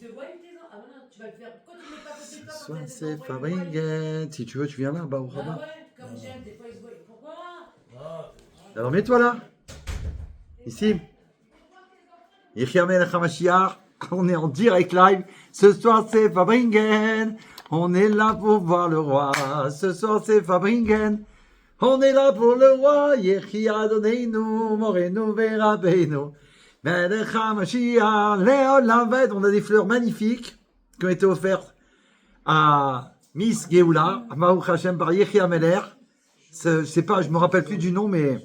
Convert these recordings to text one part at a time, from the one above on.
te vois avec tes enfants. Ah non, tu vas le faire. Pourquoi tu ne mets pas à côté de toi Soit quand c'est t'as Fabringen. Si tu veux, tu viens là, bah, au Ah rabat. ouais, comme j'aime, des fois ils se voient. Pourquoi? Alors mets-toi là, ici. Yechia Melech HaMashiach. On est en direct live. Ce soir, c'est Fabringen. On est là pour voir le roi. Ce soir, c'est Fabringen. On est là pour le roi. Yechia Adonenu, Morenu Verabenu. Melech HaMashiach. Léolam Ved. On a des fleurs magnifiques qui ont été offertes à Miss Geoula, Maouch Hashem par Yechia Melech. Je sais pas, je me rappelle plus du nom, mais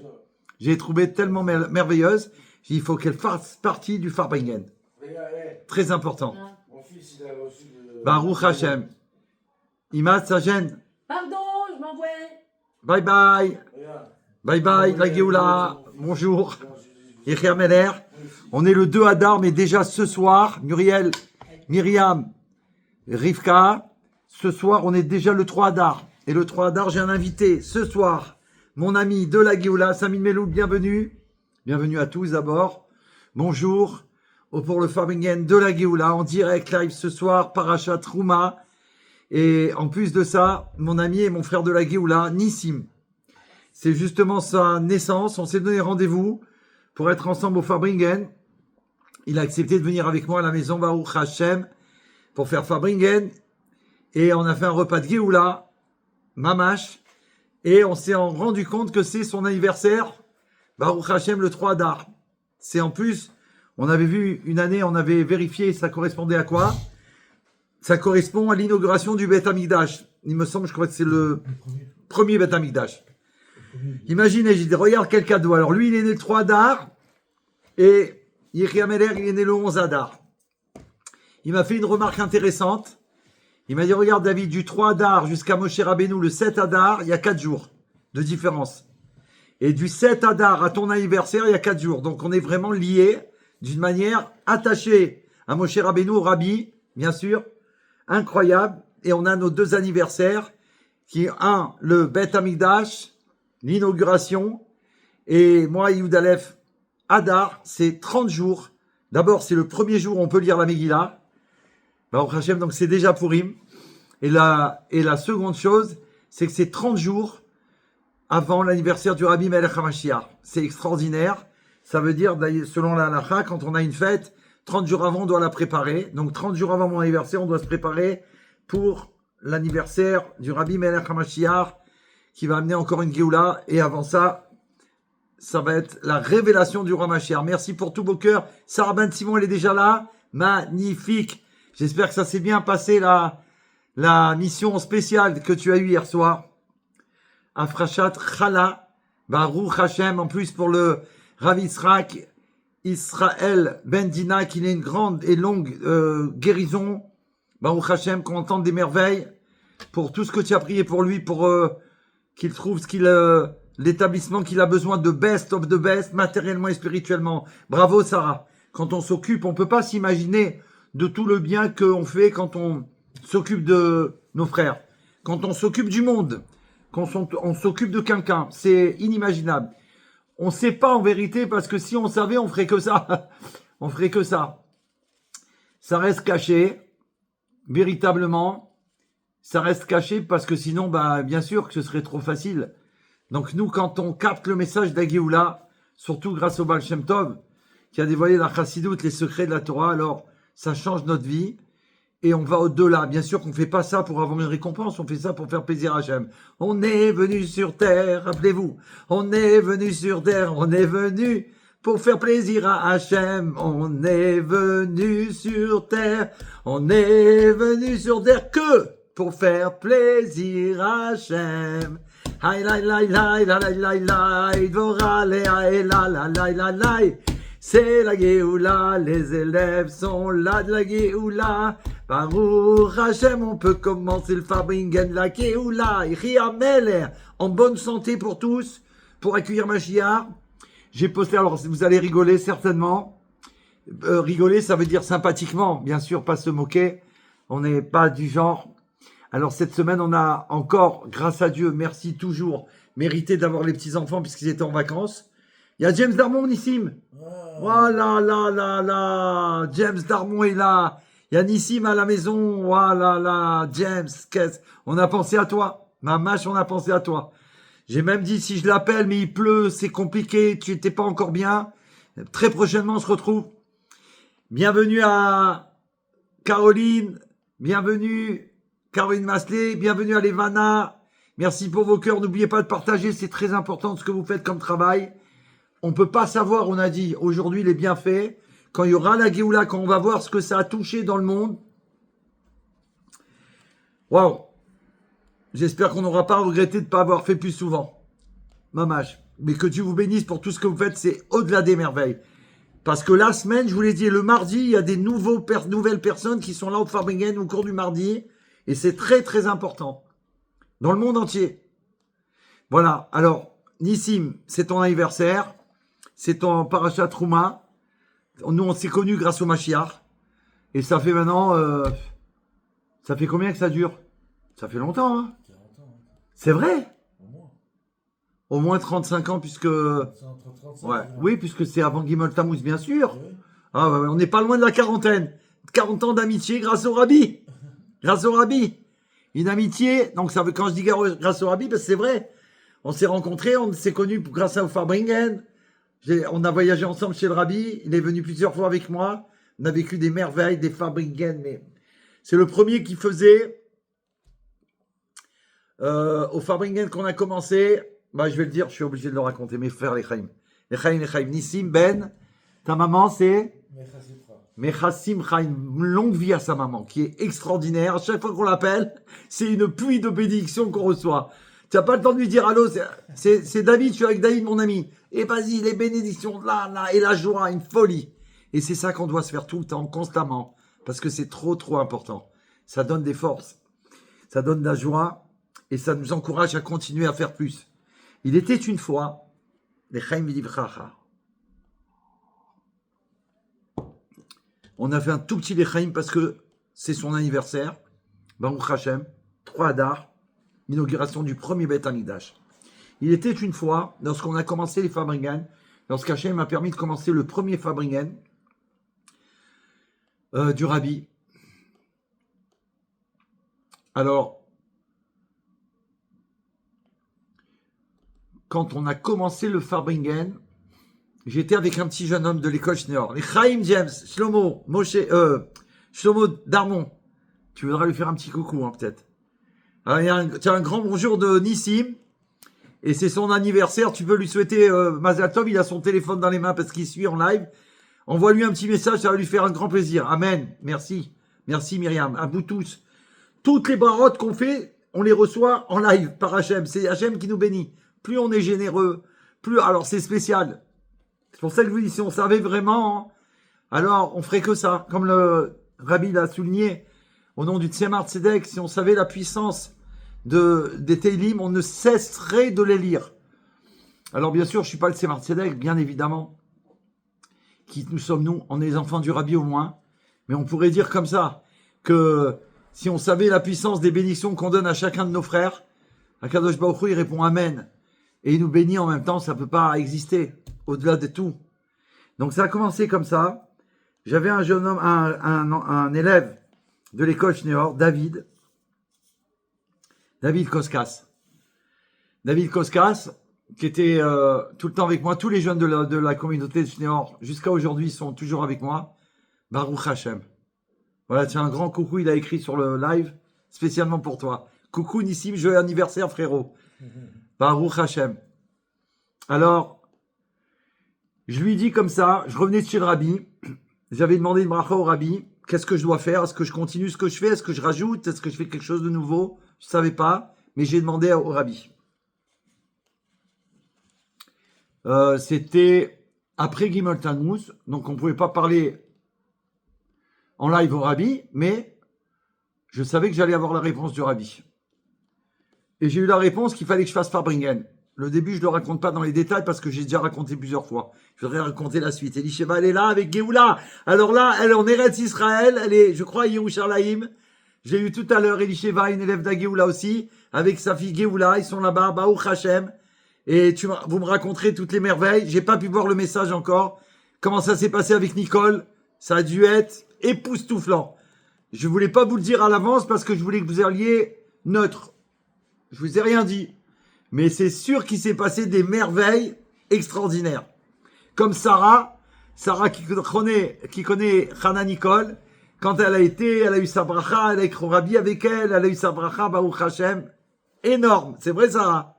j'ai trouvé tellement merveilleuse. J'ai dit, il faut qu'elle fasse partie du Farbringen. Très important. Mon fils, il a reçu de... Baruch Hashem. Imad Sajen. Pardon, je m'envoie. Bye bye. Regarde. Bye bye, la Géoula. Bonjour. Yechia Meler. On est le 2 Adar, mais déjà ce soir, Muriel, Myriam, Rivka. Ce soir, on est déjà le 3 Adar. Et le 3 Adar, j'ai un invité ce soir. Mon ami de la Géoula, Samir Melou, bienvenue. Bienvenue à tous d'abord. Bonjour. Pour le Farbingen de la Géoula, en direct live ce soir, Parashat Trouma. Et en plus de ça, mon ami et mon frère de la Géoula, Nissim. C'est justement sa naissance. On s'est donné rendez-vous pour être ensemble au Farbringen. Il a accepté de venir avec moi à la maison, Baruch Hashem, pour faire Farbringen. Et on a fait un repas de Géoula, Mamash. Et on s'est rendu compte que c'est son anniversaire, Baruch Hashem, le 3 Adar. C'est en plus, on avait vu une année, on avait vérifié, ça correspondait à quoi? Ça correspond à l'inauguration du Beth Amikdash. Il me semble, je crois que c'est le premier Beth Amikdash. Imaginez, j'ai dit, regarde quel cadeau. Alors lui, il est né le 3 Adar et Yechia Meler, il est né le 11 Adar. Il m'a fait une remarque intéressante. Il m'a dit, regarde David, du 3 Adar jusqu'à Moshe Rabbeinu, le 7 Adar, il y a 4 jours de différence. Et du 7 Adar à ton anniversaire, il y a 4 jours. Donc on est vraiment liés d'une manière attachée à Moshe Rabbeinu, au Rabbi, bien sûr. Incroyable. Et on a nos 2 anniversaires, qui est un, le Beth Amikdash, l'inauguration. Et moi, Yudalef Adar, c'est 30 jours. D'abord, c'est le premier jour où on peut lire la Megillah. Baruch Hashem, donc c'est déjà Purim. Et la seconde chose, c'est que c'est 30 jours avant l'anniversaire du Rabbi Melech HaMashiach. C'est extraordinaire. Ça veut dire, selon la halakha, quand on a une fête, 30 jours avant, on doit la préparer. Donc 30 jours avant mon anniversaire, on doit se préparer pour l'anniversaire du Rabbi Melech HaMashiach, qui va amener encore une Géoula. Et avant ça, ça va être la révélation du Roi Mashiach. Merci pour tous vos cœurs. Sarah Ben Simon, elle est déjà là. Magnifique. J'espère que ça s'est bien passé, la mission spéciale que tu as eue hier soir. Afrashat Chala, Baruch Hashem, en plus pour le Rav Yitzhak Israël Ben Dina, qu'il ait une grande et longue guérison. Baruch Hashem, qu'on entende des merveilles, pour tout ce que tu as prié pour lui, pour qu'il trouve l'établissement qu'il a besoin de best of the best, matériellement et spirituellement. Bravo Sarah. Quand on s'occupe, on peut pas s'imaginer de tout le bien qu'on fait quand on s'occupe de nos frères, quand on s'occupe du monde, quand on s'occupe de quelqu'un. C'est inimaginable. On ne sait pas en vérité, parce que si on savait, on ferait que ça. On ferait que ça. Ça reste caché, véritablement. Ça reste caché parce que sinon, bien sûr que ce serait trop facile. Donc nous, quand on capte le message d'Agéoula, surtout grâce au Baal Shem Tov, qui a dévoilé la Chassidoute, les secrets de la Torah, alors ça change notre vie et on va au-delà. Bien sûr qu'on ne fait pas ça pour avoir une récompense, on fait ça pour faire plaisir à Hachem. On est venu sur terre, rappelez-vous, on est venu sur terre, on est venu pour faire plaisir à Hachem. On est venu sur terre, on est venu sur terre que pour faire plaisir à Hachem. Aïe, la, la, la, la, la, la, la, dvora, la, la, la, la, la, la. C'est la Géoula, les élèves sont là de la Géoula. Baruch Hashem, on peut commencer le Farbringen de la Géoula. Yechia Meler, en bonne santé pour tous, pour accueillir Mashiach. J'ai posté, alors vous allez rigoler certainement. Rigoler, ça veut dire sympathiquement, bien sûr, pas se moquer. On n'est pas du genre. Alors cette semaine, on a encore, grâce à Dieu, merci toujours, mérité d'avoir les petits-enfants puisqu'ils étaient en vacances. Il y a James Darmon, Nissim. Voilà, là, là, là. James Darmon est là. Il y a Nissim à la maison. Voilà, là, James, on a pensé à toi. Mamache, on a pensé à toi. J'ai même dit si je l'appelle, mais il pleut, c'est compliqué, tu n'étais pas encore bien. Très prochainement, on se retrouve. Bienvenue à Caroline, bienvenue Caroline Maslet, bienvenue à Levana. Merci pour vos cœurs. N'oubliez pas de partager, c'est très important ce que vous faites comme travail. On ne peut pas savoir, on a dit, aujourd'hui les bienfaits. Quand il y aura la Géoula, quand on va voir ce que ça a touché dans le monde. Waouh! J'espère qu'on n'aura pas regretté de ne pas avoir fait plus souvent. Mamache. Mais que Dieu vous bénisse pour tout ce que vous faites, c'est au-delà des merveilles. Parce que la semaine, je vous l'ai dit, le mardi, il y a des nouvelles personnes qui sont là au Farbringen au cours du mardi. Et c'est très, très important. Dans le monde entier. Voilà. Alors, Nissim, c'est ton anniversaire. C'est ton Parashat Trouma. Nous, on s'est connus grâce au Mashiach. Et ça fait maintenant... ça fait combien que ça dure? Ça fait longtemps, hein? 40 ans, hein. C'est vrai? Au moins. Au moins 35 ans, puisque... C'est entre 35 Ouais. et 40. Oui, puisque c'est avant Gimel Tammuz, bien sûr. Oui. Ah, ouais, on n'est pas loin de la quarantaine. 40 ans d'amitié grâce au Rabbi. Grâce au Rabbi. Une amitié, donc ça veut, quand je dis grâce au Rabbi, parce que c'est vrai. On s'est rencontrés, on s'est connus grâce à Farbringen. On a voyagé ensemble chez le Rabbi. Il est venu plusieurs fois avec moi. On a vécu des merveilles, des Farbringen. Mais c'est le premier qui faisait au Farbringen qu'on a commencé. Bah, je vais le dire, je suis obligé de le raconter. Mes frères, les Chaim. Les Chaim. Nissim, Ben, ta maman, c'est Mechassim Chaim. Longue vie à sa maman, qui est extraordinaire. À chaque fois qu'on l'appelle, c'est une pluie de bénédictions qu'on reçoit. Tu n'as pas le temps de lui dire allô, c'est David, je suis avec David, mon ami. Et vas-y, les bénédictions là, et la joie, une folie. Et c'est ça qu'on doit se faire tout le temps, constamment. Parce que c'est trop, trop important. Ça donne des forces. Ça donne de la joie. Et ça nous encourage à continuer à faire plus. Il était une fois, les Chaim Vidivchacha. On a fait un tout petit Lechaim parce que c'est son anniversaire. Baruch Hashem, 3 Adar, inauguration du premier Beth Amikdash. Il était une fois, lorsqu'on a commencé les Farbringen, lorsqu'Hachem m'a permis de commencer le premier Farbringen du Rabbi. Alors, quand on a commencé le Farbringen, j'étais avec un petit jeune homme de l'école Schneor, les Chaim James, Shlomo, Shlomo Darmon. Tu voudras lui faire un petit coucou, hein, peut-être. Tu as un grand bonjour de Nissim. Et c'est son anniversaire. Tu peux lui souhaiter Mazal Tov. Il a son téléphone dans les mains parce qu'il suit en live. Envoie-lui un petit message. Ça va lui faire un grand plaisir. Amen. Merci. Merci Myriam. À vous tous. Toutes les barottes qu'on fait, on les reçoit en live par Hachem. C'est Hachem qui nous bénit. Plus on est généreux, plus... Alors c'est spécial. C'est pour ça que je vous dis, si on savait vraiment, hein, alors on ferait que ça. Comme le Rabbi l'a souligné, au nom du Tzemar Tzedek, si on savait la puissance des Teilim, on ne cesserait de les lire. Alors bien sûr, je ne suis pas le Tzemar Tzedek, bien évidemment. Qui nous sommes-nous? On est les enfants du Rabbi au moins. Mais on pourrait dire comme ça, que si on savait la puissance des bénédictions qu'on donne à chacun de nos frères, Akadosh Baruch Hu, il répond Amen. Et il nous bénit en même temps, ça ne peut pas exister, au-delà de tout. Donc ça a commencé comme ça. J'avais un jeune homme, un élève de l'école Schneor, David Koskas. David Koskas, qui était tout le temps avec moi. Tous les jeunes de la communauté de Schneor, jusqu'à aujourd'hui, sont toujours avec moi. Baruch Hashem. Voilà, tiens, un grand coucou, il a écrit sur le live, spécialement pour toi. Coucou Nissim, joyeux anniversaire frérot. Baruch Hashem. Alors, je lui dis comme ça, je revenais de chez le Rabbi, j'avais demandé une bracha au Rabbi, qu'est-ce que je dois faire? Est-ce que je continue ce que je fais? Est-ce que je rajoute? Est-ce que je fais quelque chose de nouveau? Je ne savais pas, mais j'ai demandé au Rabbi. C'était après Gimel Tammuz, donc on ne pouvait pas parler en live au Rabbi, mais je savais que j'allais avoir la réponse du Rabbi. Et j'ai eu la réponse qu'il fallait que je fasse Farbringen. Le début, je ne le raconte pas dans les détails parce que j'ai déjà raconté plusieurs fois. Je voudrais raconter la suite. Elisheva, elle est là avec Géoula. Alors là, elle est en Eretz Israël. Elle est, je crois, à Yerushalayim. J'ai eu tout à l'heure Elisheva, une élève d'Agéoula aussi, avec sa fille Géoula. Ils sont là-bas, Baruch Hashem. Et vous me raconterez toutes les merveilles. J'ai pas pu voir le message encore. Comment ça s'est passé avec Nicole. Ça a dû être époustouflant. Je ne voulais pas vous le dire à l'avance parce que je voulais que vous alliez neutre. Je vous ai rien dit. Mais c'est sûr qu'il s'est passé des merveilles extraordinaires. Comme Sarah qui connaît Hana Nicole, quand elle a eu sa bracha, elle a écrit au Rabbi avec elle a eu sa bracha, Baruch Hashem, énorme. C'est vrai, Sarah?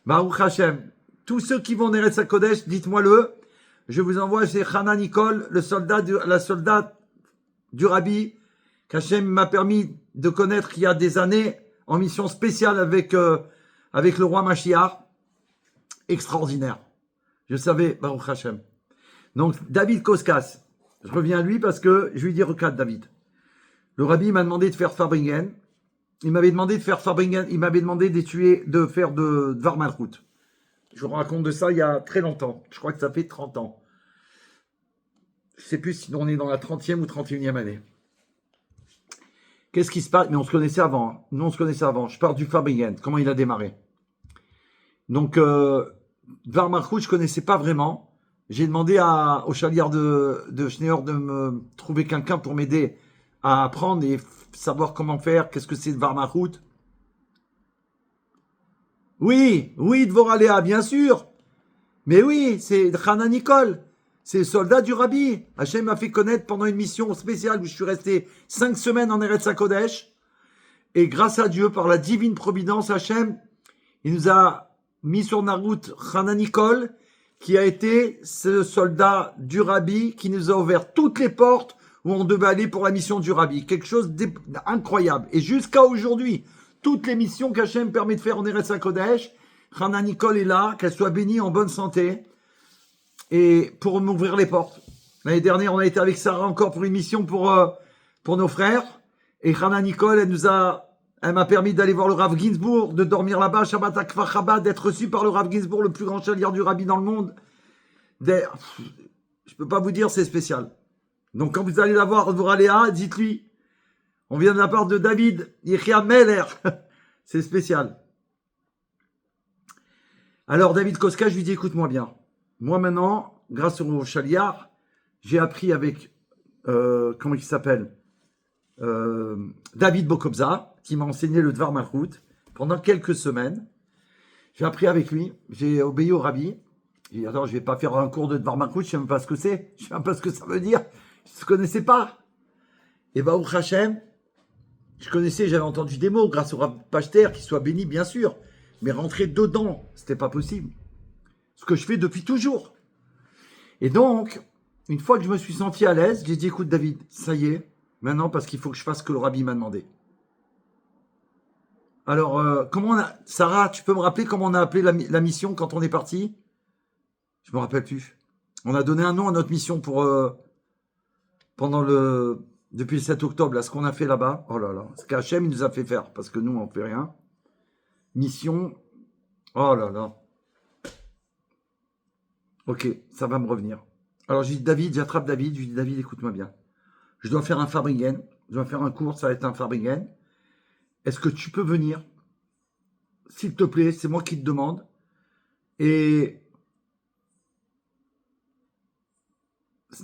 Baruch Hashem. Tous ceux qui vont en Eretz HaKodesh, dites-moi-le. Je vous envoie chez Hana Nicole, la soldat du Rabbi, qu'Hachem m'a permis de connaître il y a des années, en mission spéciale avec le roi Mashiach. Extraordinaire. Je savais, Baruch Hashem. Donc, David Koskas. Je reviens à lui parce que je lui dis, regarde, David. Le Rabbi m'a demandé de faire Farbringen. Il m'avait demandé de faire Farbringen. Il m'avait demandé de faire de Dvar Malchut. Je vous raconte de ça il y a très longtemps. Je crois que ça fait 30 ans. Je ne sais plus si on est dans la 30e ou 31e année. Qu'est-ce qui se passe? Mais on se connaissait avant. Hein. Nous, on se connaissait avant. Je parle du Farbringen. Comment il a démarré. Donc, Dvar Malchut, je ne connaissais pas vraiment. J'ai demandé au chaliard de Schneur de me trouver quelqu'un pour m'aider à apprendre et savoir comment faire. Qu'est-ce que c'est Dvar Malchut? Oui, Dvoraléa, bien sûr. Mais oui, c'est Hana Nicole. C'est le soldat du Rabbi. Hachem m'a fait connaître pendant une mission spéciale où je suis resté 5 semaines en Eretz HaKodesh. Et grâce à Dieu, par la divine providence, Hachem, il nous a mis sur la route Hana Nicole, qui a été ce soldat du Rabbi qui nous a ouvert toutes les portes où on devait aller pour la mission du Rabbi. Quelque chose d'incroyable. Et jusqu'à aujourd'hui, toutes les missions qu'Hachem permet de faire en Eretz HaKodesh, Hana Nicole est là, qu'elle soit bénie en bonne santé, et pour m'ouvrir les portes. L'année dernière, on a été avec Sarah encore pour une mission pour nos frères, et Hana Nicole, elle m'a permis d'aller voir le Rav Ginsburg, de dormir là-bas, Shabbat Akfar Chabad, d'être reçu par le Rav Ginsburg, le plus grand chaliard du Rabbi dans le monde. Je peux pas vous dire, c'est spécial. Donc quand vous allez la voir, vous allez dites-lui, on vient de la part de David Yechia Meller. C'est spécial. Alors David Koska, je lui dis, écoute-moi bien. Moi maintenant, grâce au chaliard, j'ai appris avec, comment il s'appelle, David Bokobza, qui m'a enseigné le Dvar Malchut pendant quelques semaines. J'ai appris avec lui, j'ai obéi au Rabbi. J'ai dit, attends, je vais pas faire un cours de Dvar Malchut, je sais même pas ce que c'est, je sais même pas ce que ça veut dire, je ne connaissais pas. Et Baruch Hashem, je connaissais, j'avais entendu des mots, grâce au Rav Pachter, qu'il soit béni, bien sûr, mais rentrer dedans, c'était pas possible. Ce que je fais depuis toujours. Et donc, une fois que je me suis senti à l'aise, j'ai dit, écoute David, ça y est, maintenant, parce qu'il faut que je fasse ce que le Rabbi m'a demandé. Alors, Sarah, tu peux me rappeler comment on a appelé la mission quand on est parti? Je me rappelle plus. On a donné un nom à notre mission pour depuis le 7 octobre, là, ce qu'on a fait là-bas. Oh là là, ce qu'Hachem il nous a fait faire, parce que nous, on ne fait rien. Mission. Oh là là. Ok, ça va me revenir. Alors, j'ai dit, David, j'attrape David. Je lui dis, David, écoute-moi bien. Je dois faire un Farbringen. Je dois faire un cours, ça va être un Farbringen. Est-ce que tu peux venir? S'il te plaît, c'est moi qui te demande. Et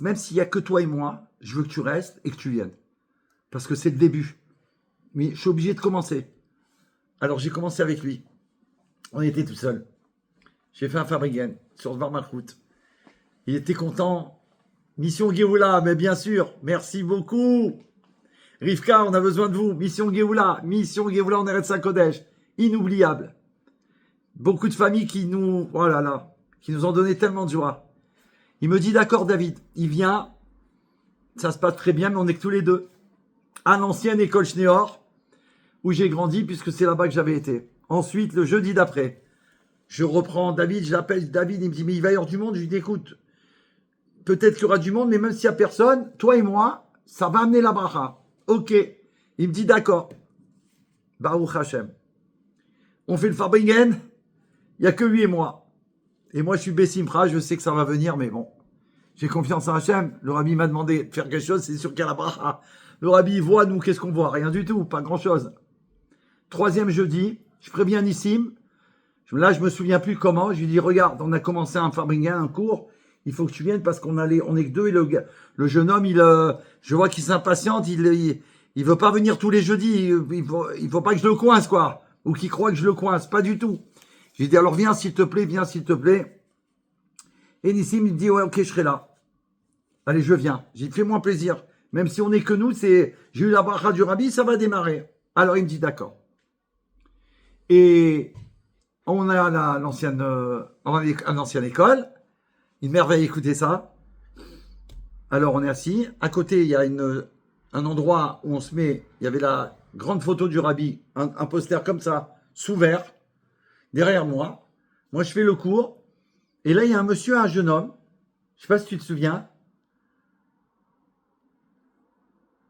même s'il n'y a que toi et moi, je veux que tu restes et que tu viennes. Parce que c'est le début. Mais je suis obligé de commencer. Alors j'ai commencé avec lui. On était tout seul. J'ai fait un Farbringen sur Dvar Malchut. Il était content. Mission Géoula, mais bien sûr. Merci beaucoup. Rivka, on a besoin de vous. Mission Géoula en Eretz HaKodesh. Inoubliable. Beaucoup de familles qui nous ont donné tellement de joie. Il me dit, d'accord David, il vient, ça se passe très bien, mais on est que tous les deux. À l'ancienne école Schneor, où j'ai grandi, puisque c'est là-bas que j'avais été. Ensuite, le jeudi d'après, je reprends David, je l'appelle David, il me dit, mais il va y avoir du monde. Je lui dis, écoute, peut-être qu'il y aura du monde, mais même s'il n'y a personne, toi et moi, ça va amener la bracha. Ok. Il me dit, d'accord. Baruch Hashem. On fait le Farbringen, il n'y a que lui et moi. Et moi, je suis Bessimra, je sais que ça va venir, mais bon. J'ai confiance en Hachem. Le Rabbi m'a demandé de faire quelque chose, c'est sûr qu'il y a la bracha. Le Rabbi voit, nous, qu'est-ce qu'on voit? Rien du tout, pas grand-chose. 3e jeudi, je préviens Nissim. Là, je me souviens plus comment. Je lui dis, regarde, on a commencé un Farbringen, un cours. Il faut que tu viennes parce on est que deux. Et le jeune homme, je vois qu'il s'impatiente. Il il veut pas venir tous les jeudis. Il faut pas que je le coince, quoi. Ou qu'il croit que je le coince. Pas du tout. J'ai dit, alors viens, s'il te plaît, viens, s'il te plaît. Et Nissim, il me dit, ouais, ok, je serai là. Allez, je viens. J'ai dit, fais-moi plaisir. Même si on n'est que nous, j'ai eu la bracha du Rabbi, ça va démarrer. Alors, il me dit, d'accord. Et on a l'ancienne école. Une merveille, écoutez ça. Alors, on est assis. À côté, il y a un endroit où on se met. Il y avait la grande photo du Rabbi, un poster comme ça, sous verre, derrière moi. Moi, je fais le cours. Et là, il y a un monsieur, un jeune homme. Je ne sais pas si tu te souviens.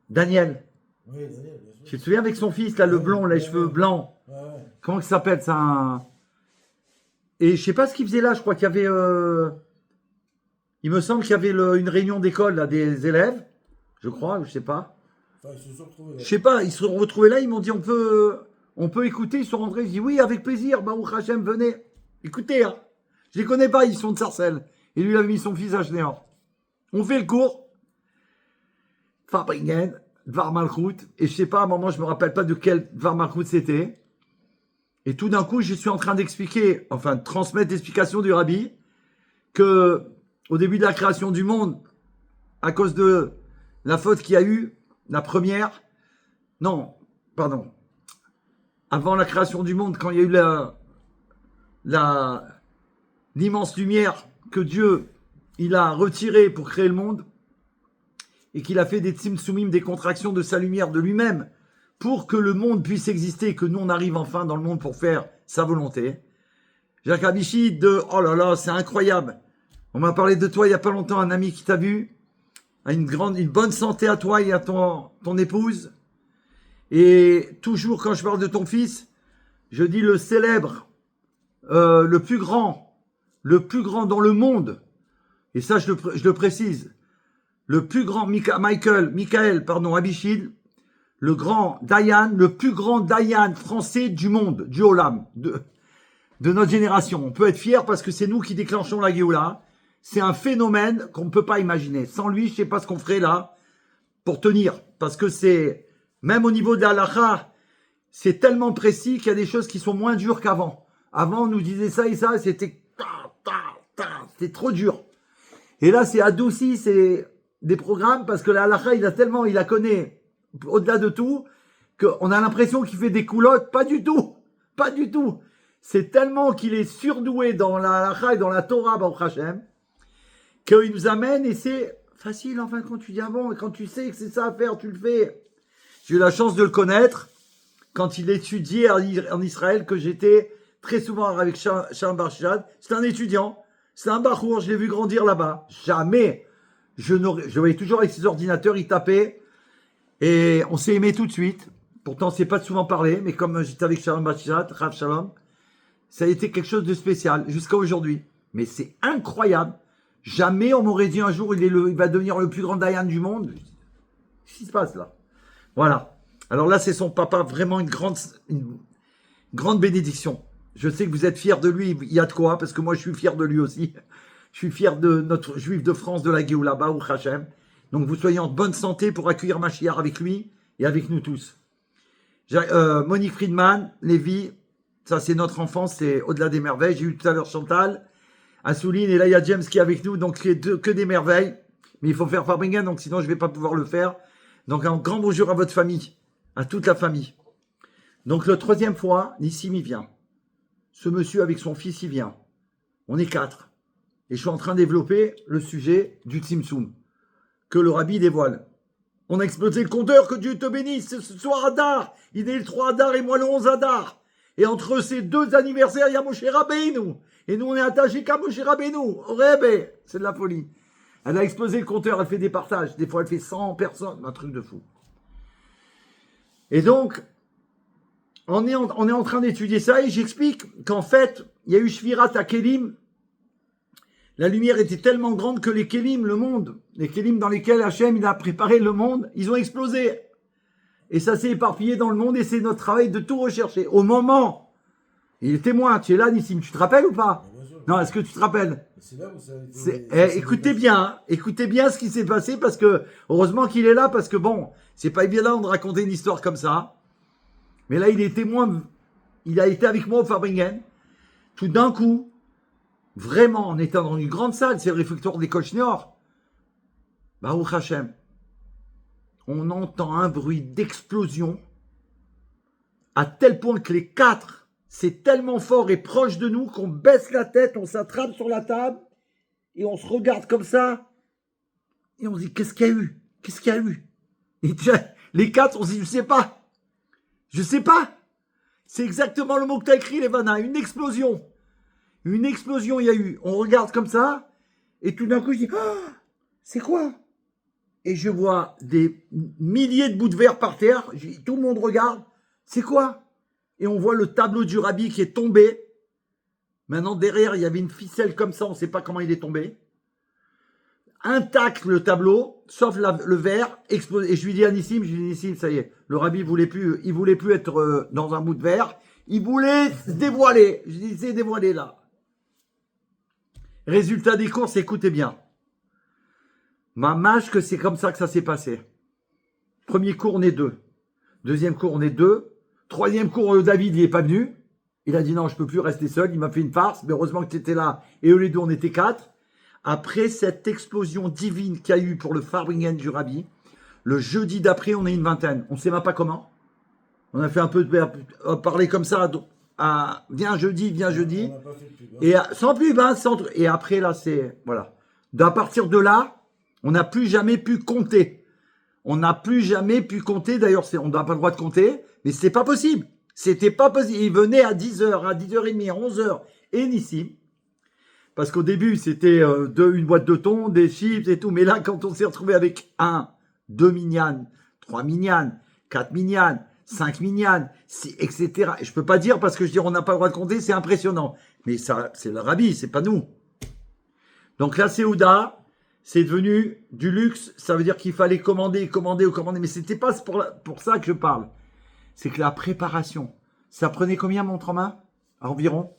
Daniel. Oui, Daniel, bien sûr. Tu te souviens avec son fils, là, le blond, les cheveux blancs. Ouais. Comment ça s'appelle ça Et je sais pas ce qu'il faisait là. Je crois qu'il y avait. Il me semble qu'il y avait une réunion d'école là, des élèves. Je crois, je sais pas. Enfin, ils se sont retrouvés là. Je sais pas. Ils se sont retrouvés là. Ils m'ont dit on peut écouter. Ils sont rentrés. Ils disent oui, avec plaisir. Baruch Hashem, venez. Écoutez, hein. Je les connais pas. Ils sont de Sarcelles. Et lui, il avait mis son fils à Genève. On fait le cours. Farbringen, Dvar Malchut. Et je sais pas, à un moment, je me rappelle pas de quel Dvar Malchut c'était. Et tout d'un coup, je suis en train d'expliquer, enfin, de transmettre l'explication du Rabbi, que au début de la création du monde, à cause de la faute qu'il y a eu, la première, non, pardon, avant la création du monde, quand il y a eu l'immense lumière que Dieu, il a retirée pour créer le monde, et qu'il a fait des tzimtzumim, des contractions de sa lumière de lui-même, pour que le monde puisse exister, que nous on arrive enfin dans le monde pour faire sa volonté. Jacques Abichid oh là là, c'est incroyable. On m'a parlé de toi il y a pas longtemps, un ami qui t'a vu. Une bonne santé à toi et à ton épouse. Et toujours quand je parle de ton fils, je dis le célèbre, le plus grand dans le monde. Et ça, je le précise. Le plus grand Michael, Abichid, le grand Dayan, le plus grand Dayan français du monde, du Olam, de notre génération. On peut être fier parce que c'est nous qui déclenchons la Géoula. C'est un phénomène qu'on ne peut pas imaginer. Sans lui, je ne sais pas ce qu'on ferait là pour tenir. Parce que c'est, même au niveau de la halakha, c'est tellement précis qu'il y a des choses qui sont moins dures qu'avant. Avant, on nous disait ça et ça, c'était c'était trop dur. Et là, c'est adouci, c'est des programmes parce que la halakha, il la connaît au-delà de tout, qu'on a l'impression qu'il fait des coulottes. Pas du tout. Pas du tout. C'est tellement qu'il est surdoué dans la halakha et dans la Torah, Baruch Hashem, qu'il nous amène et c'est facile, enfin, quand tu dis ah bon, et quand tu sais que c'est ça à faire, tu le fais. J'ai eu la chance de le connaître quand il étudiait en Israël, que j'étais très souvent avec Shalom Barshad. C'est un étudiant, c'est un bachour, je l'ai vu grandir là-bas. Jamais. Je voyais toujours avec ses ordinateurs, il tapait. Et on s'est aimé tout de suite. Pourtant, on ne s'est pas souvent parlé, mais comme j'étais avec Shalom Bachat, Rav Shalom, ça a été quelque chose de spécial jusqu'à aujourd'hui. Mais c'est incroyable. Jamais on m'aurait dit un jour il va devenir le plus grand Dayan du monde. Qu'est-ce qui se passe là? Voilà. Alors là, c'est son papa, vraiment une grande bénédiction. Je sais que vous êtes fiers de lui, il y a de quoi, parce que moi je suis fier de lui aussi. Je suis fier de notre juif de France, de la Géoula, Baruch Hashem. Donc vous soyez en bonne santé pour accueillir Mashiach avec lui et avec nous tous. Monique Friedman, Lévi, ça c'est notre enfance, c'est au-delà des merveilles. J'ai eu tout à l'heure Chantal, Assouline, et là il y a James qui est avec nous, donc que des merveilles. Mais il faut faire Farbringen, donc sinon je ne vais pas pouvoir le faire. Donc un grand bonjour à votre famille, à toute la famille. Donc la troisième fois, Nissim y vient. Ce monsieur avec son fils y vient. On est 4. Et je suis en train de développer le sujet du Tzimtzum que le Rabbi dévoile. On a explosé le compteur, que Dieu te bénisse. Ce soir Adar, il est le 3 Adar et moi le 11 Adar. Et entre ces deux anniversaires, il y a Moshe Rabbeinu. Et nous, on est attachés qu'à Moshe Rabbeinu. Au Rebbe, c'est de la folie. Elle a explosé le compteur, elle fait des partages. Des fois, elle fait 100 personnes. Un truc de fou. Et donc, on est en train d'étudier ça et j'explique qu'en fait, il y a eu Shvirat HaKelim. La lumière était tellement grande que les Kélim, le monde, les Kélim dans lesquels Hachem il a préparé le monde, ils ont explosé. Et ça s'est éparpillé dans le monde et c'est notre travail de tout rechercher. Au moment Il est témoin, tu es là, Nissim, tu te rappelles ou pas? Mais bien sûr. Non, est-ce que tu te rappelles? C'est là où ça a été. Écoutez bien, hein, écoutez bien ce qui s'est passé parce que, heureusement qu'il est là parce que bon, c'est pas évident de raconter une histoire comme ça. Mais là, il est témoin, il a été avec moi au Farbringen. Tout d'un coup, vraiment, en étant dans une grande salle, c'est le réfectoire des Nord. Baruch Hashem, on entend un bruit d'explosion à tel point que les quatre, c'est tellement fort et proche de nous qu'on baisse la tête, on s'attrape sur la table et on se regarde comme ça et on se dit qu'est-ce qu'il y a eu? Qu'est-ce qu'il y a eu? Et les quatre, on se dit je sais pas. Je sais pas. C'est exactement le mot que tu as écrit, Levana. Une explosion. Une explosion, il y a eu. On regarde comme ça et tout d'un coup, je dis ah, c'est quoi? Et je vois des milliers de bouts de verre par terre. Tout le monde regarde. C'est quoi? Et on voit le tableau du rabbi qui est tombé. Maintenant, derrière, il y avait une ficelle comme ça. On ne sait pas comment il est tombé. Intact le tableau, sauf le verre explosé. Et je lui dis à Nissim, ça y est. Le rabbi voulait plus être dans un bout de verre. Il voulait se dévoiler. Je dis, c'est dévoilé là. Résultat des courses, écoutez bien. Ma mâche que c'est comme ça que ça s'est passé. Premier cours, on est 2. Deuxième cours, on est 2. Troisième cours, David, il n'est pas venu. Il a dit non, je ne peux plus rester seul. Il m'a fait une farce. Mais heureusement que tu étais là. Et eux les deux, on était 4. Après cette explosion divine qu'il y a eu pour le Farbringen du Rabbi, le jeudi d'après, on est une vingtaine. On ne sait même pas comment. On a fait un peu de parler comme ça. Viens jeudi, viens jeudi. On n'a pas fait de pub. Hein. Et sans pub, hein, et après là, c'est voilà. À partir de là, on n'a plus jamais pu compter. On n'a plus jamais pu compter. D'ailleurs, on n'a pas le droit de compter, mais c'est pas possible. C'était pas possible. Il venait à 10h, à 10h30, à 11h, et Nissim. Parce qu'au début, c'était une boîte de thon, des chips et tout. Mais là, quand on s'est retrouvé avec 1, 2 minyanes, 3 minyanes, 4 minyanes, 5 minyanes, etc. Et je peux pas dire parce que je dis on n'a pas le droit de compter, c'est impressionnant. Mais ça, c'est le rabbi, c'est pas nous. Donc la Séouda, c'est devenu du luxe. Ça veut dire qu'il fallait commander. Mais c'était pas pour ça que je parle. C'est que la préparation, ça prenait combien, montre en main? Environ?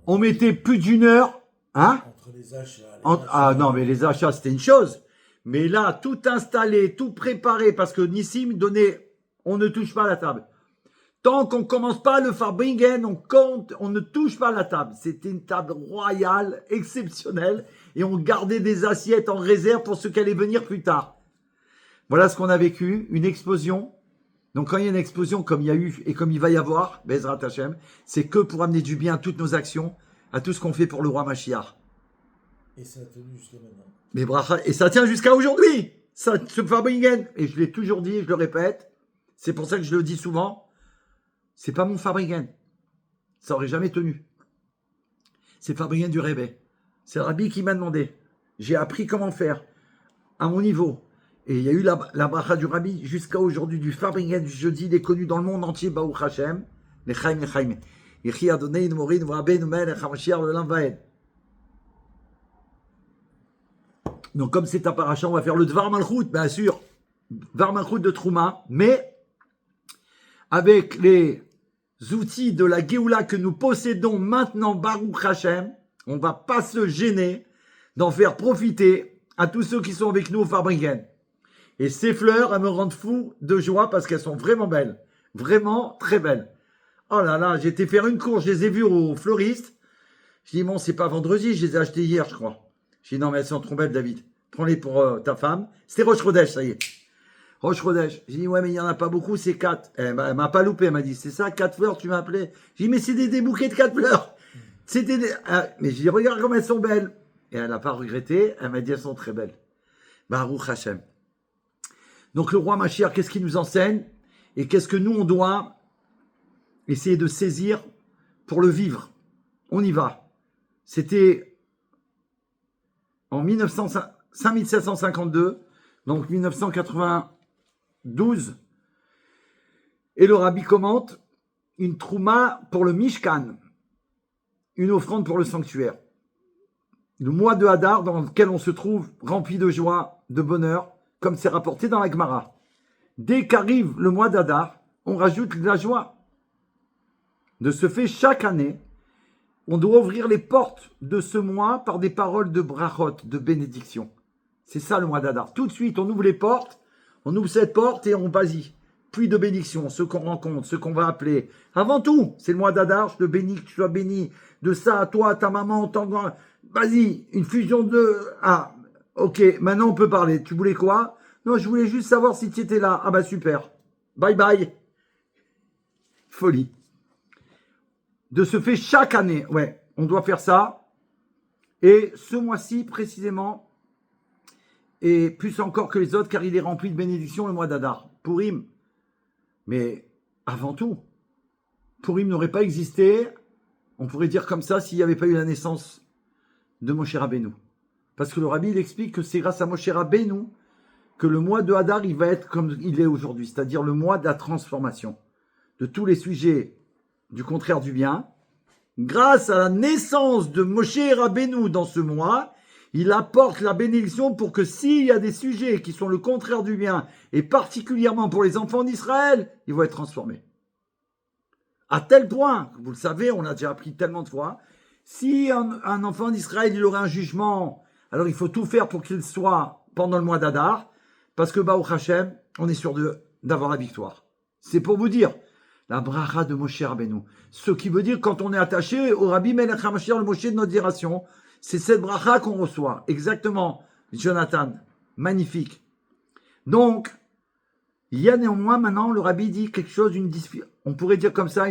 On mettait plus d'une heure, hein? Entre les achats. Ah non, mais les achats, c'était une chose. Mais là, tout installé, tout préparé, parce que Nissim donnait, on ne touche pas à la table. Tant qu'on ne commence pas le Farbringen, on ne touche pas à la table. C'était une table royale, exceptionnelle, et on gardait des assiettes en réserve pour ceux qui allaient venir plus tard. Voilà ce qu'on a vécu, une explosion. Donc quand il y a une explosion comme il y a eu et comme il va y avoir, Bezrat Hashem, c'est que pour amener du bien à toutes nos actions, à tout ce qu'on fait pour le roi Mashiach. Et ça a tenu jusqu'à maintenant. Mais bracha, et ça tient jusqu'à aujourd'hui. Ça, ce Farbringen, et je l'ai toujours dit, et je le répète, c'est pour ça que je le dis souvent, c'est pas mon Farbringen. Ça aurait jamais tenu. C'est le Farbringen du Rebbe. C'est le Rabbi qui m'a demandé. J'ai appris comment faire, à mon niveau. Et il y a eu la bracha du Rabbi jusqu'à aujourd'hui, du Farbringen du jeudi, il est connu dans le monde entier, Baruch Hashem, les Chaim. Yechi Adonai, Morin, Rabbeinu Melech HaMashiach, le Lam Vaed. Donc, comme c'est un paracha, on va faire le Dvar Malchut, bien sûr. Dvar Malchut de Trouma, mais avec les outils de la Géoula que nous possédons maintenant, Baruch Hashem, on ne va pas se gêner d'en faire profiter à tous ceux qui sont avec nous au Farbringen. Et ces fleurs, elles me rendent fou de joie parce qu'elles sont vraiment belles. Vraiment très belles. Oh là là, j'ai été faire une course, je les ai vues au fleuriste. Je dis, bon, c'est pas vendredi, je les ai achetées hier, je crois. Je dis, non, mais elles sont trop belles, David. Prends-les pour ta femme. C'était Roche Rodèche, ça y est. Roche Rodèche. J'ai dit, ouais, mais il n'y en a pas beaucoup, c'est 4. Elle m'a pas loupé, elle m'a dit, c'est ça, 4 fleurs, tu m'as appelé. J'ai dit, mais c'est des bouquets de 4 fleurs. C'était des... mais j'ai dit, regarde comme elles sont belles. Et elle n'a pas regretté, elle m'a dit, elles sont très belles. Baruch Hashem. Donc le roi Mashiach, qu'est-ce qu'il nous enseigne? Et qu'est-ce que nous, on doit essayer de saisir pour le vivre? On y va. C'était en 5752, donc 1992. Et le rabbi commente une trouma pour le Mishkan, une offrande pour le sanctuaire. Le mois de Hadar dans lequel on se trouve rempli de joie, de bonheur, comme c'est rapporté dans la Gemara. Dès qu'arrive le mois d'Adar, on rajoute de la joie. De ce fait, chaque année, on doit ouvrir les portes de ce mois par des paroles de brachot, de bénédiction. C'est ça le mois d'Adar. Tout de suite, on ouvre les portes, on ouvre cette porte et on vas-y. Puis de bénédiction, ceux qu'on rencontre, ceux qu'on va appeler. Avant tout, c'est le mois d'Adar, je te bénis, que tu sois béni de ça à toi, à ta maman, ton grand. Vas-y, une fusion de... Ah, ok, maintenant on peut parler. Tu voulais quoi? Non, je voulais juste savoir si tu étais là. Ah bah super. Bye bye. Folie. De ce fait, chaque année, ouais, on doit faire ça. Et ce mois-ci, précisément, et plus encore que les autres, car il est rempli de bénédictions le mois d'Adar. Pourim. Mais avant tout, Pourim n'aurait pas existé, on pourrait dire comme ça, s'il n'y avait pas eu la naissance de Moshe Rabbeinu. Parce que le Rabbi, il explique que c'est grâce à Moshe Rabbeinu que le mois de Hadar, il va être comme il est aujourd'hui, c'est-à-dire le mois de la transformation de tous les sujets du contraire du bien. Grâce à la naissance de Moshe Rabbeinu dans ce mois, il apporte la bénédiction pour que s'il y a des sujets qui sont le contraire du bien, et particulièrement pour les enfants d'Israël, ils vont être transformés. À tel point, vous le savez, on l'a déjà appris tellement de fois, si un enfant d'Israël, il aurait un jugement, alors il faut tout faire pour qu'il soit pendant le mois d'Adar, parce que Baruch Hashem, on est sûr d'avoir la victoire. C'est pour vous dire, la bracha de Moshe Rabbeinu. Ce qui veut dire, quand on est attaché au Rabbi Melech HaMashiach, le Moshe de notre génération, c'est cette bracha qu'on reçoit. Exactement, Jonathan. Magnifique. Donc, il y a néanmoins maintenant, le Rabbi dit quelque chose, on pourrait dire comme ça,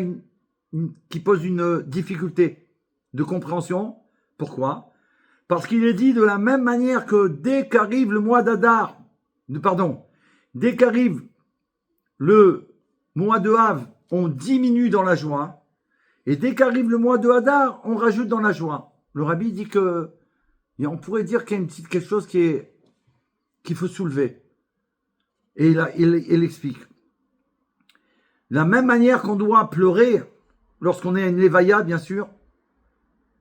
qui pose une difficulté de compréhension. Pourquoi? Parce qu'il est dit de la même manière que dès qu'arrive le mois d'Adar, dès qu'arrive le mois de Av, on diminue dans la joie, et dès qu'arrive le mois de Hadar, on rajoute dans la joie. Le Rabbi dit que, et on pourrait dire qu'il y a quelque chose qu'il faut soulever. Et il explique. De la même manière qu'on doit pleurer lorsqu'on est à une lévaya, bien sûr,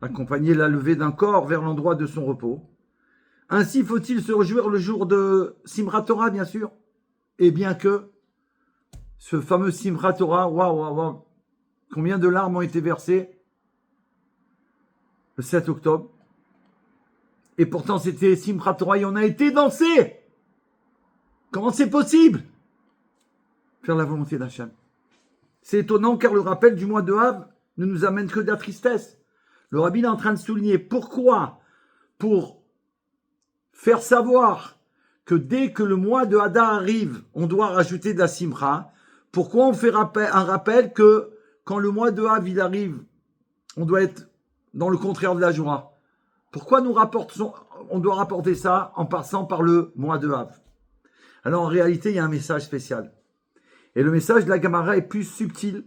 accompagner la levée d'un corps vers l'endroit de son repos. Ainsi faut-il se réjouir le jour de Simchat Torah, bien sûr. Et bien que ce fameux Simchat Torah, waouh, combien de larmes ont été versées le 7 octobre. Et pourtant, c'était Simchat Torah et on a été dansé. Comment c'est possible? Faire la volonté d'Hachem. C'est étonnant car le rappel du mois de Av ne nous amène que de la tristesse. Le Rabbi est en train de souligner pourquoi, pour faire savoir que dès que le mois de Hadar arrive, on doit rajouter de la Simcha. Pourquoi on fait un rappel que quand le mois de Av il arrive, on doit être dans le contraire de la joie? Pourquoi on doit rapporter ça en passant par le mois de Av? Alors en réalité, il y a un message spécial. Et le message de la Gemara est plus subtil.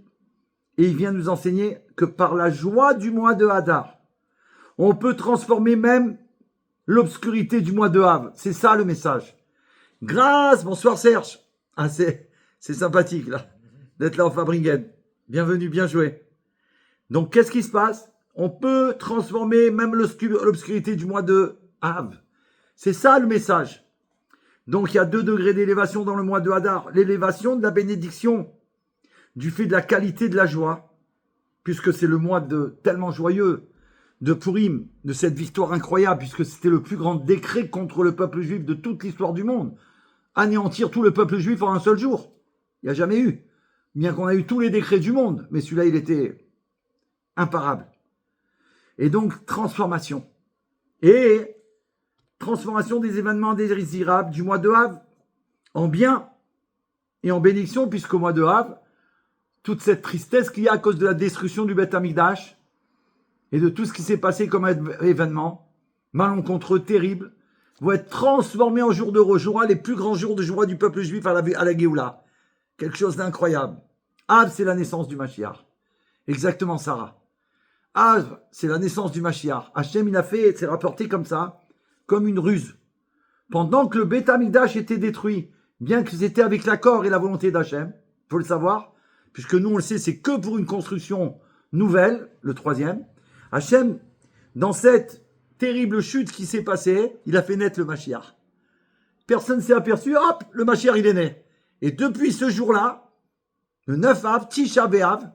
Et il vient nous enseigner que par la joie du mois de Hadar, on peut transformer même l'obscurité du mois de Av. C'est ça le message. Bonsoir Serge. Ah, c'est sympathique là, d'être là en Fabringen. Bienvenue, bien joué. Donc qu'est-ce qui se passe? On peut transformer même l'obscurité du mois de Av. C'est ça le message. Donc il y a 2 degrés d'élévation dans le mois de Hadar. L'élévation de la bénédiction, du fait de la qualité de la joie, puisque c'est le mois tellement joyeux de Pourim, de cette victoire incroyable, puisque c'était le plus grand décret contre le peuple juif de toute l'histoire du monde. Anéantir tout le peuple juif en un seul jour. Il n'y a jamais eu. Bien qu'on a eu tous les décrets du monde, mais celui-là, il était imparable. Et donc, transformation. Et transformation des événements indésirables du mois de Av en bien et en bénédiction, puisqu'au mois de Av, toute cette tristesse qu'il y a à cause de la destruction du Beth Amikdash et de tout ce qui s'est passé comme événement malencontreux, terrible, vont être transformés en jours de joie, les plus grands jours de joie du peuple juif à la Géoula. Quelque chose d'incroyable. Av, c'est la naissance du Mashiach. Exactement, Sarah. Av, c'est la naissance du Mashiach. Hachem, il a fait, c'est rapporté comme ça, comme une ruse. Pendant que le Beth Amikdash était détruit, bien que c'était avec l'accord et la volonté d'Hachem, il faut le savoir, puisque nous, on le sait, c'est que pour une construction nouvelle, le 3e. Hachem, dans cette terrible chute qui s'est passée, il a fait naître le Mashiach. Personne ne s'est aperçu, hop, le Mashiach, il est né. Et depuis ce jour-là, le 9 Av, Tisha B'Av,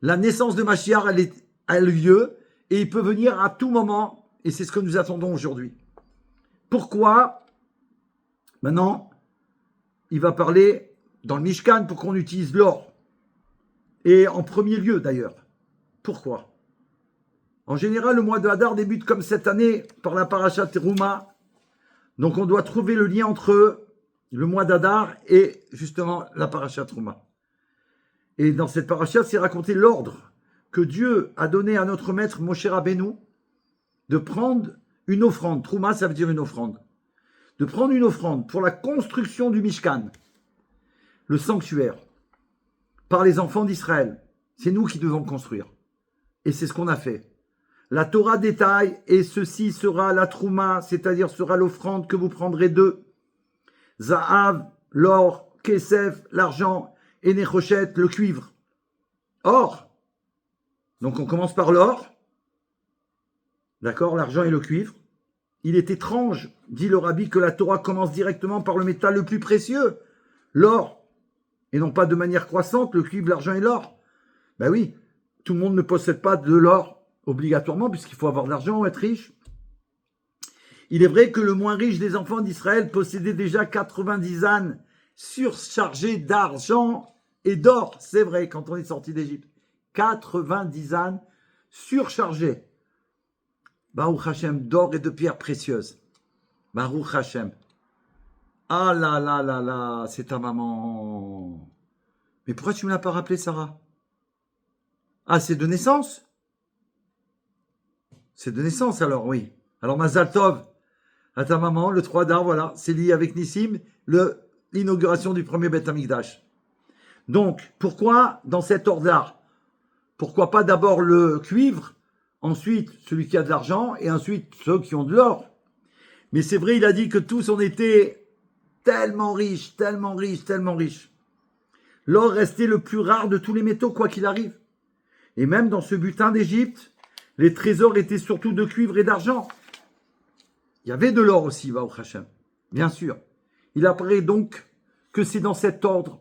La naissance de Mashiach, elle a lieu et il peut venir à tout moment. Et c'est ce que nous attendons aujourd'hui. Pourquoi? Maintenant, il va parler dans le Mishkan pour qu'on utilise l'or. Et en premier lieu d'ailleurs. Pourquoi? En général, le mois de Hadar débute comme cette année par la parasha Teruma. Donc on doit trouver le lien entre le mois d'Hadar et justement la parasha Teruma. Et dans cette parasha, c'est raconté l'ordre que Dieu a donné à notre maître Moshe Rabbeinu de prendre une offrande. Teruma, ça veut dire une offrande. De prendre une offrande pour la construction du Mishkan, le sanctuaire, par les enfants d'Israël. C'est nous qui devons construire. Et c'est ce qu'on a fait. La Torah détaille, et ceci sera la Trouma, c'est-à-dire sera l'offrande que vous prendrez d'eux. Zahav, l'or, Kesef, l'argent, et Nechoshet, le cuivre. Or, donc on commence par l'or, d'accord, l'argent et le cuivre. Il est étrange, dit le rabbi, que la Torah commence directement par le métal le plus précieux, l'or, et non pas de manière croissante, le cuivre, l'argent et l'or. Ben oui, tout le monde ne possède pas de l'or obligatoirement, puisqu'il faut avoir de l'argent ou être riche. Il est vrai que le moins riche des enfants d'Israël possédait déjà 90 ânes surchargés d'argent et d'or. C'est vrai, quand on est sorti d'Égypte. 90 ânes surchargés. Baruch Hashem, d'or et de pierres précieuses. Baruch Hashem. Ah là là là là, c'est ta maman. Mais pourquoi tu ne me l'as pas rappelé, Sarah? Ah, c'est de naissance? C'est de naissance alors, oui. Alors Mazal Tov à ta maman, le 3 d'Ar, voilà, c'est lié avec Nissim, l'inauguration du premier Beth Amikdash. Donc, pourquoi dans cet ordre d'art? Pourquoi pas d'abord le cuivre, ensuite celui qui a de l'argent, et ensuite ceux qui ont de l'or? Mais c'est vrai, il a dit que tous on était tellement riches, tellement riches, tellement riches. L'or restait le plus rare de tous les métaux, quoi qu'il arrive. Et même dans ce butin d'Égypte, les trésors étaient surtout de cuivre et d'argent. Il y avait de l'or aussi, Baruch Hashem, bien sûr. Il apparaît donc que c'est dans cet ordre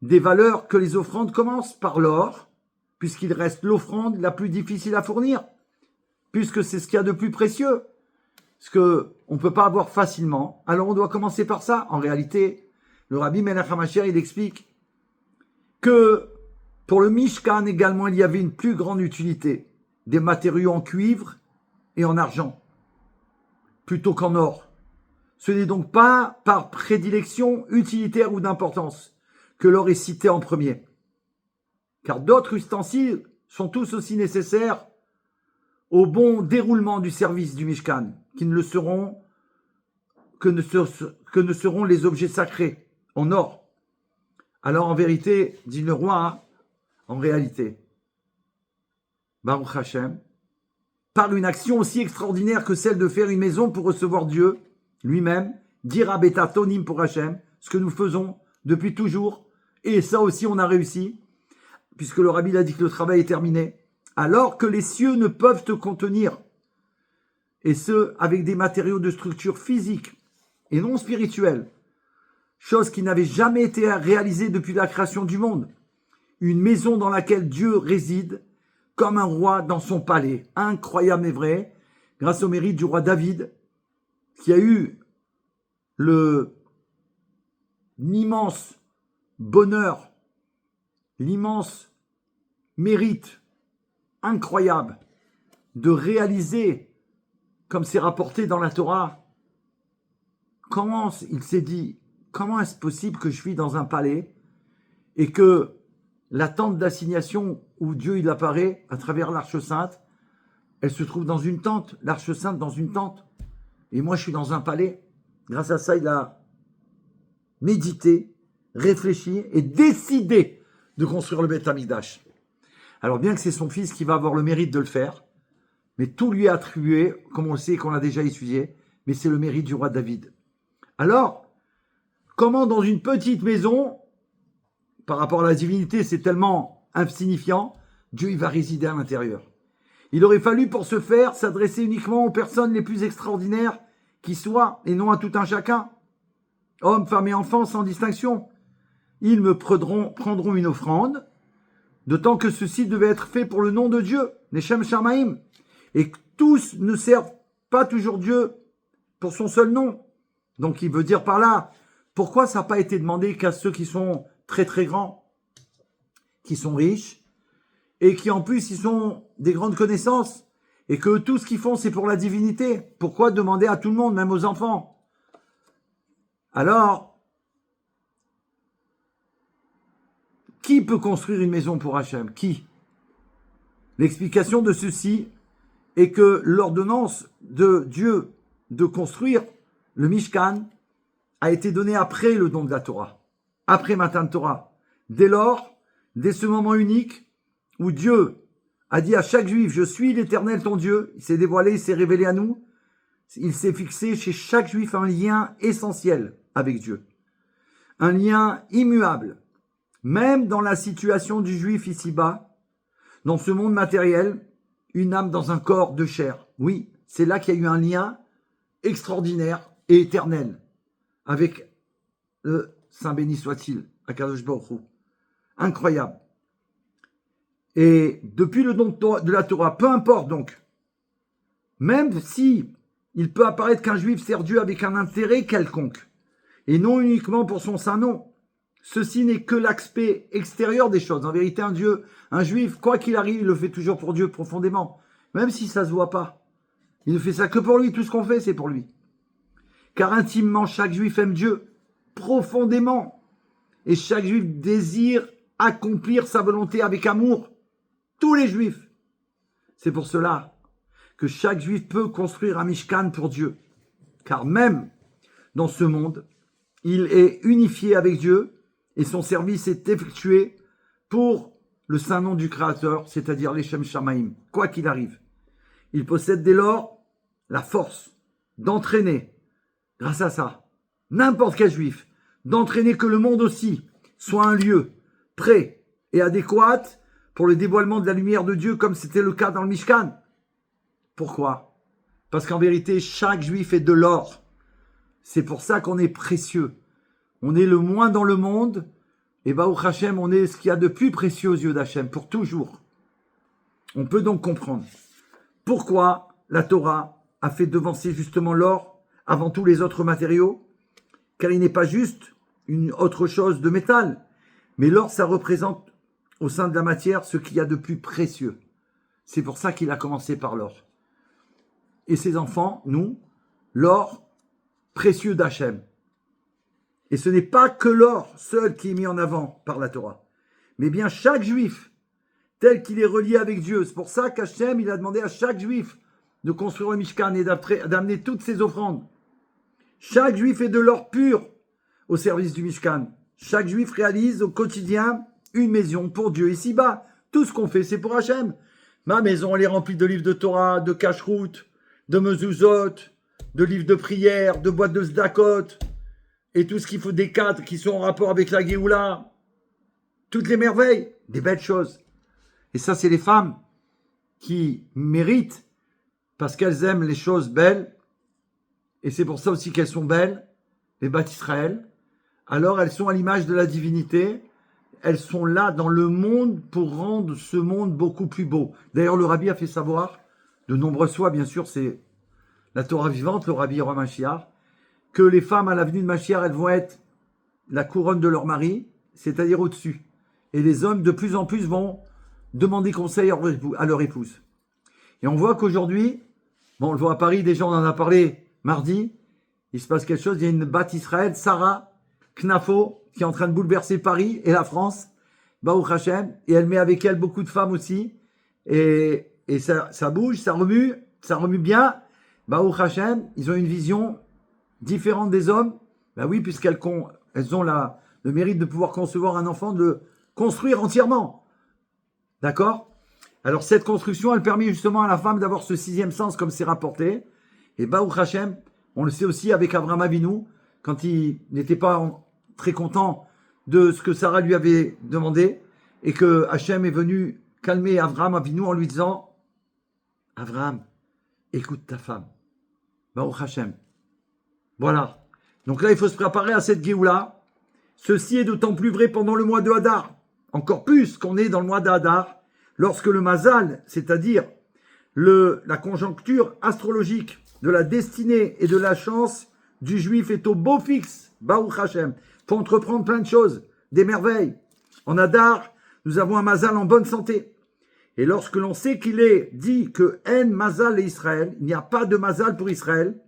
des valeurs que les offrandes commencent par l'or, puisqu'il reste l'offrande la plus difficile à fournir, puisque c'est ce qu'il y a de plus précieux, ce qu'on ne peut pas avoir facilement. Alors on doit commencer par ça. En réalité, le Rabbi Melech HaMashiach, il explique que pour le Mishkan également, il y avait une plus grande utilité des matériaux en cuivre et en argent, plutôt qu'en or. Ce n'est donc pas par prédilection utilitaire ou d'importance que l'or est cité en premier, car d'autres ustensiles sont tous aussi nécessaires au bon déroulement du service du Mishkan, qui ne le seront que ne seront les objets sacrés en or. Alors en vérité, dit le roi, en réalité, Baruch Hashem, par une action aussi extraordinaire que celle de faire une maison pour recevoir Dieu lui-même, dira beta tonim pour Hashem, ce que nous faisons depuis toujours, et ça aussi on a réussi, puisque le rabbi a dit que le travail est terminé, alors que les cieux ne peuvent te contenir, et ce, avec des matériaux de structure physique et non spirituelle, chose qui n'avait jamais été réalisée depuis la création du monde, une maison dans laquelle Dieu réside, comme un roi dans son palais. Incroyable et vrai, grâce au mérite du roi David, qui a eu l'immense bonheur, l'immense mérite incroyable de réaliser, comme c'est rapporté dans la Torah, comment il s'est dit, comment est-ce possible que je vis dans un palais et que la tente d'assignation où Dieu il apparaît à travers l'Arche Sainte, elle se trouve dans une tente, l'Arche Sainte dans une tente. Et moi, je suis dans un palais. Grâce à ça, il a médité, réfléchi et décidé de construire le Beth Amikdash. Alors, bien que c'est son fils qui va avoir le mérite de le faire, mais tout lui est attribué, comme on le sait, qu'on l'a déjà étudié, mais c'est le mérite du roi David. Alors, comment dans une petite maison, par rapport à la divinité, c'est tellement insignifiant, Dieu il va résider à l'intérieur. Il aurait fallu pour ce faire s'adresser uniquement aux personnes les plus extraordinaires qui soient, et non à tout un chacun, hommes, femmes et enfants sans distinction. Ils me prendront une offrande D'autant que ceci devait être fait pour le nom de Dieu, Neshem Shamaim. Et que tous ne servent pas toujours Dieu pour son seul nom. Donc il veut dire par là, pourquoi ça n'a pas été demandé qu'à ceux qui sont très très grands, qui sont riches, et qui en plus ils ont des grandes connaissances, et que tout ce qu'ils font c'est pour la divinité. Pourquoi demander à tout le monde, même aux enfants? Alors, qui peut construire une maison pour Hachem? Qui? L'explication de ceci est que l'ordonnance de Dieu de construire le Mishkan a été donnée après le don de la Torah, après Matan Torah. Dès lors, dès ce moment unique où Dieu a dit à chaque juif, je suis l'Éternel ton Dieu, il s'est dévoilé, il s'est révélé à nous, il s'est fixé chez chaque juif un lien essentiel avec Dieu, un lien immuable, même dans la situation du juif ici-bas, dans ce monde matériel, une âme dans un corps de chair. Oui, c'est là qu'il y a eu un lien extraordinaire et éternel avec le Saint béni soit-il, Akadosh Baruch Hu. Incroyable. Et depuis le don de la Torah, peu importe donc, même si il peut apparaître qu'un juif sert Dieu avec un intérêt quelconque, et non uniquement pour son saint nom, ceci n'est que l'aspect extérieur des choses. En vérité, un juif, quoi qu'il arrive, il le fait toujours pour Dieu profondément, même si ça se voit pas. Il ne fait ça que pour lui, tout ce qu'on fait, c'est pour lui. Car intimement, chaque juif aime Dieu, profondément, et chaque juif désire accomplir sa volonté avec amour. Tous les juifs. C'est pour cela que chaque juif peut construire un Mishkan pour Dieu. Car même dans ce monde, il est unifié avec Dieu et son service est effectué pour le saint nom du Créateur, c'est-à-dire les Shem Shamaim, quoi qu'il arrive. Il possède dès lors la force d'entraîner, grâce à ça, n'importe quel juif, d'entraîner que le monde aussi soit un lieu prêt et adéquat pour le dévoilement de la lumière de Dieu, comme c'était le cas dans le Mishkan. Pourquoi? Parce qu'en vérité, chaque juif est de l'or. C'est pour ça qu'on est précieux. On est le moins dans le monde, et Baruch Hashem, on est ce qu'il y a de plus précieux aux yeux d'Hachem, pour toujours. On peut donc comprendre pourquoi la Torah a fait devancer justement l'or avant tous les autres matériaux, car il n'est pas juste une autre chose de métal, mais l'or, ça représente au sein de la matière ce qu'il y a de plus précieux. C'est pour ça qu'il a commencé par l'or. Et ses enfants, nous, l'or précieux d'Hachem. Et ce n'est pas que l'or seul qui est mis en avant par la Torah, mais bien chaque juif, tel qu'il est relié avec Dieu. C'est pour ça qu'Hachem, il a demandé à chaque juif de construire le Mishkan et d'amener toutes ses offrandes. Chaque juif est de l'or pur au service du Mishkan. Chaque juif réalise au quotidien une maison pour Dieu ici-bas. Tout ce qu'on fait, c'est pour Hachem. Ma maison, elle est remplie de livres de Torah, de cacheroute, de mezuzot, de livres de prière, de boîtes de zdakot, et tout ce qu'il faut des cadres qui sont en rapport avec la Géoula. Toutes les merveilles, des belles choses. Et ça, c'est les femmes qui méritent parce qu'elles aiment les choses belles. Et c'est pour ça aussi qu'elles sont belles, les Bat Israël. Alors, elles sont à l'image de la divinité. Elles sont là dans le monde pour rendre ce monde beaucoup plus beau. D'ailleurs, le Rabbi a fait savoir, de nombreuses fois, bien sûr, c'est la Torah vivante, le Rabbi Yoram Mashiach, que les femmes à la venue de Mashiach, elles vont être la couronne de leur mari, c'est-à-dire au-dessus. Et les hommes, de plus en plus, vont demander conseil à leur épouse. Et on voit qu'aujourd'hui, bon, on le voit à Paris, déjà on en a parlé mardi, il se passe quelque chose, il y a une Bat Israël, Sarah Knafo, qui est en train de bouleverser Paris et la France, Baruch Hashem, et elle met avec elle beaucoup de femmes aussi, et ça bouge, ça remue bien, Baruch Hashem, ils ont une vision différente des hommes, ben oui, puisqu'elles ont le mérite de pouvoir concevoir un enfant, de le construire entièrement. D'accord? Alors cette construction, elle permet justement à la femme d'avoir ce sixième sens, comme c'est rapporté. Et Baruch Hashem, on le sait aussi avec Abraham Avinu, quand il n'était pas très content de ce que Sarah lui avait demandé, et que Hashem est venu calmer Abraham Avinu en lui disant « Abraham, écoute ta femme. Baruch Hashem. » Voilà. Donc là, il faut se préparer à cette Géoula. Ceci est d'autant plus vrai pendant le mois de Hadar. encore plus qu'on est dans le mois d'Adar, lorsque le Mazal, c'est-à-dire la conjoncture astrologique de la destinée et de la chance du juif est au beau fixe, Baruch Hashem. Faut entreprendre plein de choses, des merveilles. En Adar, nous avons un Mazal en bonne santé. Et lorsque l'on sait qu'il est dit que En Mazal et Israël, il n'y a pas de Mazal pour Israël,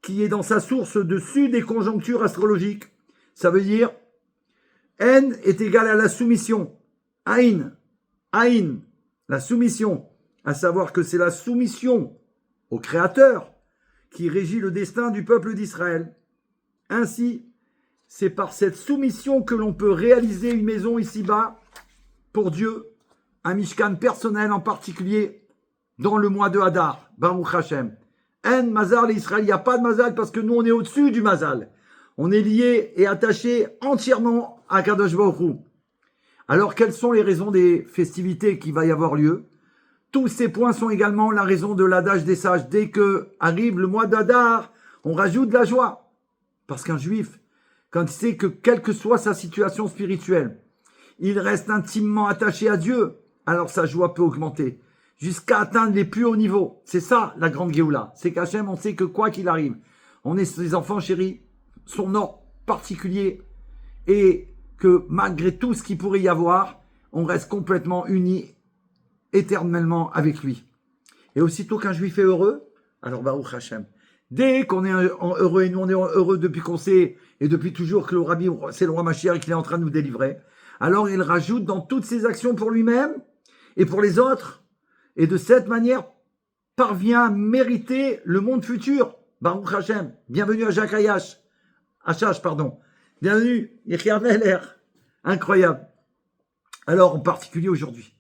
qui est dans sa source dessus des conjonctures astrologiques, ça veut dire En est égal à la soumission. Aïn, la soumission, à savoir que c'est la soumission au Créateur qui régit le destin du peuple d'Israël. Ainsi, c'est par cette soumission que l'on peut réaliser une maison ici-bas pour Dieu, un Mishkan personnel en particulier dans le mois de Hadar, Baruch Hashem. En Mazal l'Israël, il n'y a pas de Mazal parce que nous on est au-dessus du Mazal. On est lié et attaché entièrement à Kadosh Baruch Hu. Alors quelles sont les raisons des festivités qui va y avoir lieu? Tous ces points sont également la raison de l'adage des sages. Dès que arrive le mois d'Adar, on rajoute de la joie. Parce qu'un juif, quand il sait que quelle que soit sa situation spirituelle, il reste intimement attaché à Dieu, alors sa joie peut augmenter jusqu'à atteindre les plus hauts niveaux. C'est ça la grande Géoula. C'est qu'Hachem, on sait que quoi qu'il arrive, on est ses enfants chéris, son nom particulier, et que malgré tout ce qu'il pourrait y avoir, on reste complètement unis éternellement avec lui. Et aussitôt qu'un juif est heureux, alors Baruch Hashem. Dès qu'on est heureux, et nous on est heureux depuis qu'on sait, et depuis toujours que le Rabbi, c'est le roi Mashiach et qu'il est en train de nous délivrer, alors il rajoute dans toutes ses actions pour lui-même et pour les autres, et de cette manière parvient à mériter le monde futur. Baruch Hashem. Bienvenue à Jacques Hachash, pardon. Bienvenue, Yechia Meller. Incroyable. Alors, en particulier aujourd'hui,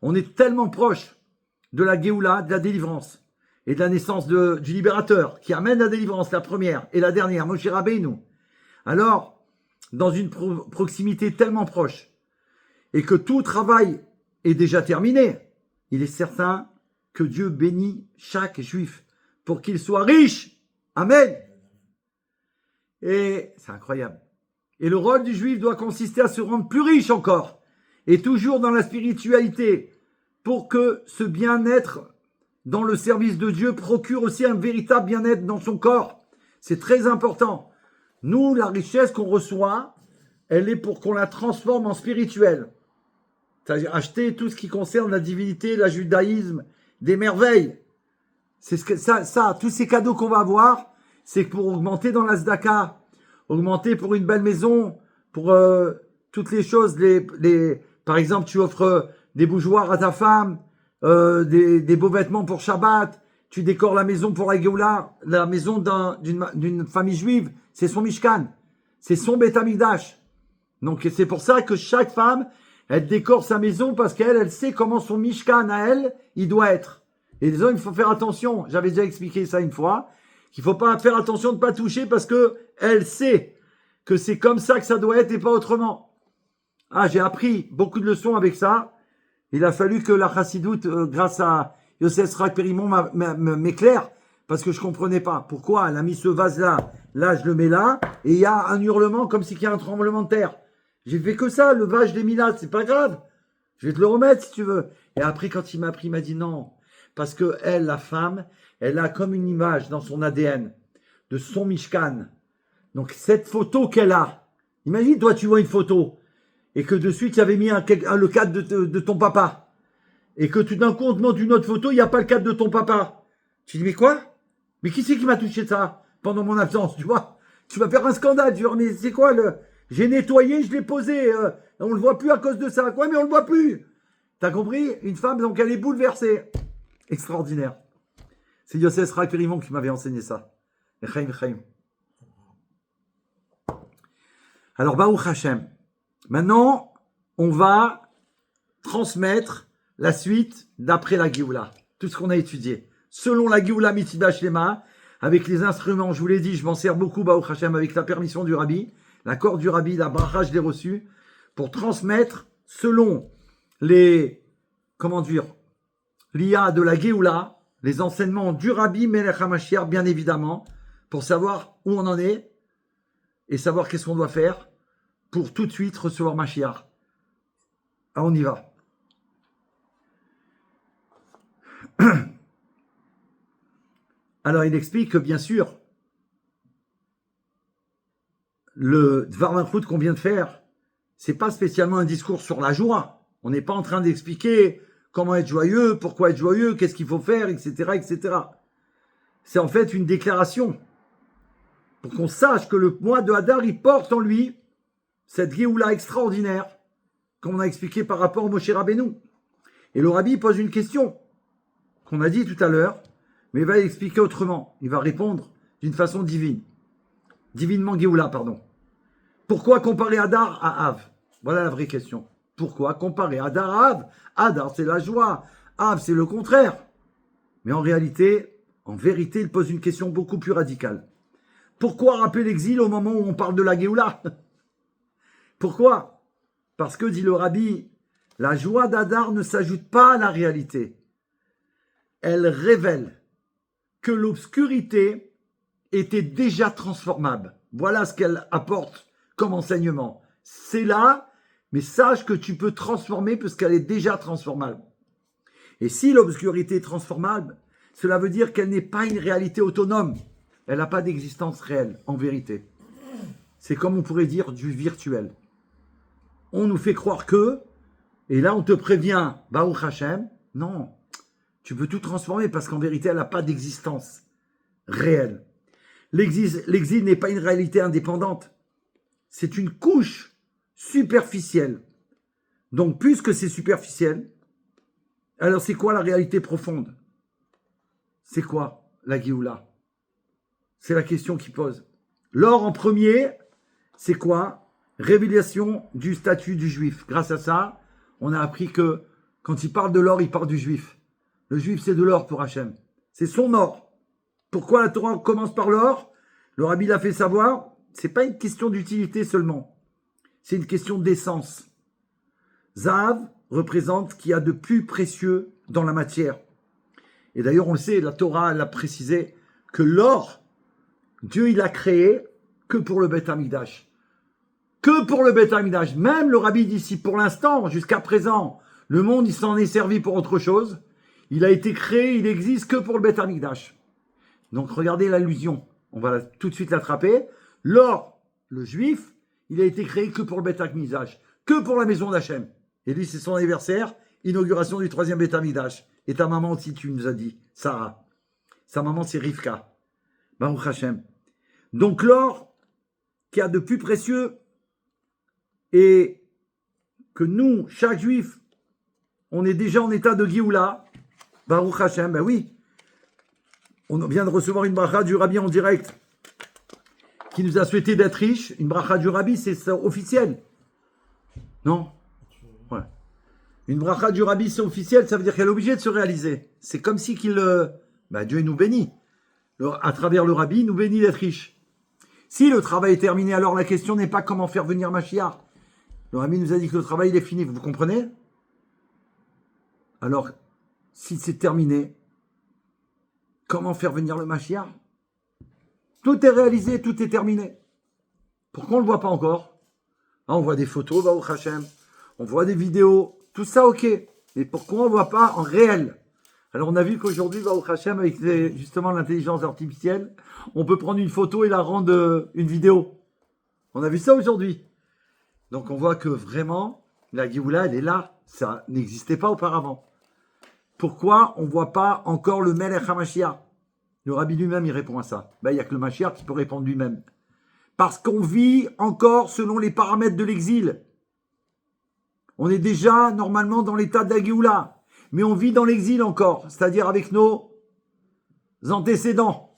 on est tellement proche de la Géoula, de la délivrance, et de la naissance du libérateur, qui amène la délivrance, la première et la dernière, Moshe Rabbeinu. Alors, dans une proximité tellement proche, et que tout travail est déjà terminé, il est certain que Dieu bénit chaque juif pour qu'il soit riche. Amen. Et c'est incroyable. Et le rôle du juif doit consister à se rendre plus riche encore, et toujours dans la spiritualité, pour que ce bien-être dans le service de Dieu procure aussi un véritable bien-être dans son corps. C'est très important. Nous, la richesse qu'on reçoit, elle est pour qu'on la transforme en spirituel. C'est-à-dire acheter tout ce qui concerne la divinité, le judaïsme, des merveilles. C'est ce que ça, tous ces cadeaux qu'on va avoir, c'est pour augmenter dans la tzedaka, augmenter pour une belle maison, pour toutes les choses. Par exemple, tu offres des bougeoirs à ta femme, des beaux vêtements pour Shabbat, tu décores la maison pour la Géoula, la maison d'une famille juive, c'est son Mishkan, c'est son Beth Amikdash. Donc c'est pour ça que chaque femme, elle décore sa maison parce qu'elle sait comment son Mishkan à elle, il doit être. Et les hommes, il faut faire attention. J'avais déjà expliqué ça une fois, qu'il faut pas faire attention de ne pas toucher parce que elle sait que c'est comme ça que ça doit être et pas autrement. Ah, j'ai appris beaucoup de leçons avec ça. Il a fallu que la chassidoute, grâce à Yosef Srak Périmon, m'éclaire parce que je comprenais pas. Pourquoi elle a mis ce vase-là, là je le mets là, et il y a un hurlement comme s'il y a un tremblement de terre. J'ai fait que ça, le vase je l'ai mis là, c'est pas grave. Je vais te le remettre si tu veux. Et après, quand il m'a appris, il m'a dit non. Parce que elle, la femme, elle a comme une image dans son ADN de son Mishkan. Donc cette photo qu'elle a, imagine toi tu vois une photo et que de suite il y avait mis le cadre de ton papa et que tout d'un coup on te montre une autre photo, il n'y a pas le cadre de ton papa. Tu dis mais quoi? Mais qui c'est qui m'a touché ça pendant mon absence, tu vois? Tu vas faire un scandale, tu vas dire mais c'est quoi j'ai nettoyé, je l'ai posé, on le voit plus à cause de ça. Quoi mais on le voit plus. T'as compris? Une femme donc elle est bouleversée. Extraordinaire. C'est Yosef Srak Périmon qui m'avait enseigné ça. Echaim. Alors, Baruch Hashem. Maintenant, on va transmettre la suite d'après la Géoula. Tout ce qu'on a étudié. Selon la Géoula Mitzvah Shlema, avec les instruments, je vous l'ai dit, je m'en sers beaucoup, Baruch Hashem, avec la permission du Rabbi, l'accord du Rabbi, la bracha, je l'ai reçu, pour transmettre selon les, l'IA de la Géoula, les enseignements du Rabbi Melech HaMashiach, bien évidemment, pour savoir où on en est et savoir qu'est-ce qu'on doit faire pour tout de suite recevoir Mashiach. Ah, on y va. Alors, il explique que, bien sûr, le Dvar Malchut qu'on vient de faire, c'est pas spécialement un discours sur la joie. On n'est pas en train d'expliquer comment être joyeux, pourquoi être joyeux, qu'est-ce qu'il faut faire, etc., etc. C'est en fait une déclaration pour qu'on sache que le mois de Hadar, il porte en lui cette Géoula extraordinaire, comme on a expliqué par rapport au Moshe Rabbeinu. Et le Rabbi pose une question qu'on a dit tout à l'heure, mais il va l'expliquer autrement. Il va répondre d'une façon divine. Divinement Géoula, pardon. Pourquoi comparer Hadar à Av? Voilà la vraie question. Pourquoi comparer Hadar à Av? Hadar, c'est la joie. Av, c'est le contraire. Mais en réalité, en vérité, il pose une question beaucoup plus radicale. Pourquoi rappeler l'exil au moment où on parle de la Géoula? Pourquoi? Parce que, dit le Rabbi, la joie d'Hadar ne s'ajoute pas à la réalité. Elle révèle que l'obscurité était déjà transformable. Voilà ce qu'elle apporte comme enseignement. C'est là, mais sache que tu peux transformer parce qu'elle est déjà transformable. Et si l'obscurité est transformable, cela veut dire qu'elle n'est pas une réalité autonome. Elle n'a pas d'existence réelle, en vérité. C'est comme on pourrait dire du virtuel. On nous fait croire que, et là on te prévient, Baruch Hashem, non, tu peux tout transformer parce qu'en vérité elle n'a pas d'existence réelle. L'exil n'est pas une réalité indépendante, c'est une couche superficielle. Donc puisque c'est superficiel, alors c'est quoi la réalité profonde? C'est quoi la Géoula? C'est la question qu'il pose. L'or en premier, c'est quoi? Révélation du statut du juif. Grâce à ça, on a appris que quand il parle de l'or, il parle du juif. Le juif, c'est de l'or pour Hachem. C'est son or. Pourquoi la Torah commence par l'or? Le Rabbi l'a fait savoir. C'est pas une question d'utilité seulement. C'est une question d'essence. Zahav représente ce qu'il y a de plus précieux dans la matière. Et d'ailleurs, on le sait, la Torah, elle a précisé que l'or, Dieu, il l'a créé que pour le Beth Amikdash. Que pour le Beth Amikdash. Même le Rabbi dit, si pour l'instant, jusqu'à présent, le monde, il s'en est servi pour autre chose, il a été créé, il existe que pour le Beth Amikdash. Donc, regardez l'allusion. On va tout de suite l'attraper. L'or, le juif, il a été créé que pour le Beth Amikdash. Que pour la maison d'Hachem. Et lui, c'est son anniversaire, inauguration du 3e Beth Amikdash. Et ta maman aussi, tu nous as dit, Sarah. Sa maman, c'est Rivka. Baruch Hashem. Donc, l'or, qui a de plus précieux, et que nous, chaque juif, on est déjà en état de Géoula, Baruch Hashem, ben oui, on vient de recevoir une bracha du Rabbi en direct, qui nous a souhaité d'être riche. Une bracha du Rabbi, c'est officiel. Non? Ouais. Une bracha du Rabbi, c'est officiel, ça veut dire qu'elle est obligée de se réaliser. C'est comme si Dieu nous bénit. À travers le Rabbi, il nous bénit d'être riche. Si le travail est terminé, alors la question n'est pas comment faire venir Mashiach. Le Rabbi nous a dit que le travail il est fini, vous comprenez? Alors, si c'est terminé, comment faire venir le Mashiach? Tout est réalisé, tout est terminé. Pourquoi on ne le voit pas encore? On voit des photos, Baruch Hashem, on voit des vidéos, tout ça ok. Mais pourquoi on ne voit pas en réel? Alors on a vu qu'aujourd'hui, Baruch Hashem, avec justement l'intelligence artificielle, on peut prendre une photo et la rendre une vidéo. On a vu ça aujourd'hui. Donc on voit que vraiment, la Géoula, elle est là. Ça n'existait pas auparavant. Pourquoi on ne voit pas encore le Melech HaMashiach? Le Rabbi lui-même, il répond à ça. Il n'y a que le Mashiach qui peut répondre lui-même. Parce qu'on vit encore selon les paramètres de l'exil. On est déjà normalement dans l'état de la Géoula. Mais on vit dans l'exil encore. C'est-à-dire avec nos antécédents.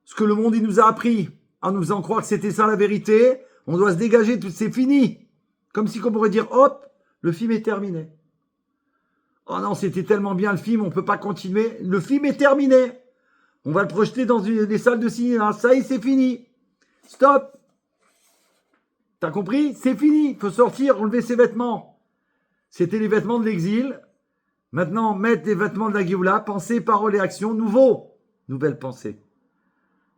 Ce que le monde il nous a appris, en nous faisant croire que c'était ça la vérité, on doit se dégager, c'est fini. Comme si on pourrait dire, hop, le film est terminé. Oh non, c'était tellement bien le film, on ne peut pas continuer. Le film est terminé. On va le projeter dans des salles de cinéma. Ça y est, c'est fini. Stop. T'as compris? C'est fini. Il faut sortir, enlever ses vêtements. C'était les vêtements de l'exil. Maintenant, mettre les vêtements de la Géoula, pensée, parole et action, nouveau. Nouvelle pensée.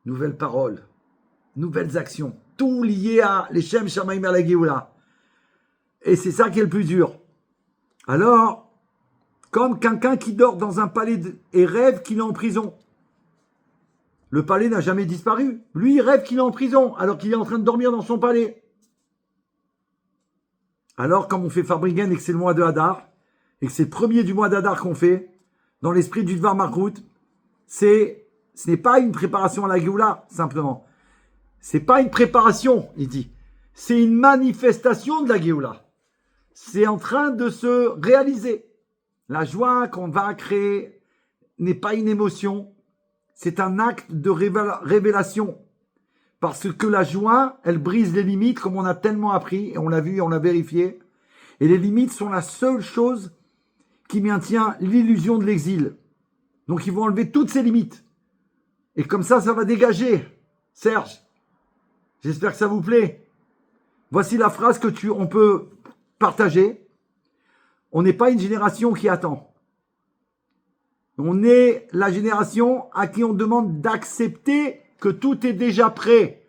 Nouvelles paroles. Nouvelles actions. Tout lié à l'Echem Shamaim à la Géoula. Et c'est ça qui est le plus dur. Alors, comme quelqu'un qui dort dans un palais et rêve qu'il est en prison. Le palais n'a jamais disparu. Lui, il rêve qu'il est en prison, alors qu'il est en train de dormir dans son palais. Alors, comme on fait Fabrigen et que c'est le mois de Hadar, et que c'est le premier du mois d'Hadar qu'on fait, dans l'esprit du Dvar Malchut, ce n'est pas une préparation à la Géoula, simplement. C'est pas une préparation, il dit. C'est une manifestation de la Géoula. C'est en train de se réaliser. La joie qu'on va créer n'est pas une émotion, c'est un acte de révélation. Parce que la joie, elle brise les limites, comme on a tellement appris, et on l'a vu, on l'a vérifié. Et les limites sont la seule chose qui maintient l'illusion de l'exil. Donc ils vont enlever toutes ces limites. Et comme ça va dégager. Serge, j'espère que ça vous plaît. Voici la phrase que on peut partager. On n'est pas une génération qui attend. On est la génération à qui on demande d'accepter que tout est déjà prêt.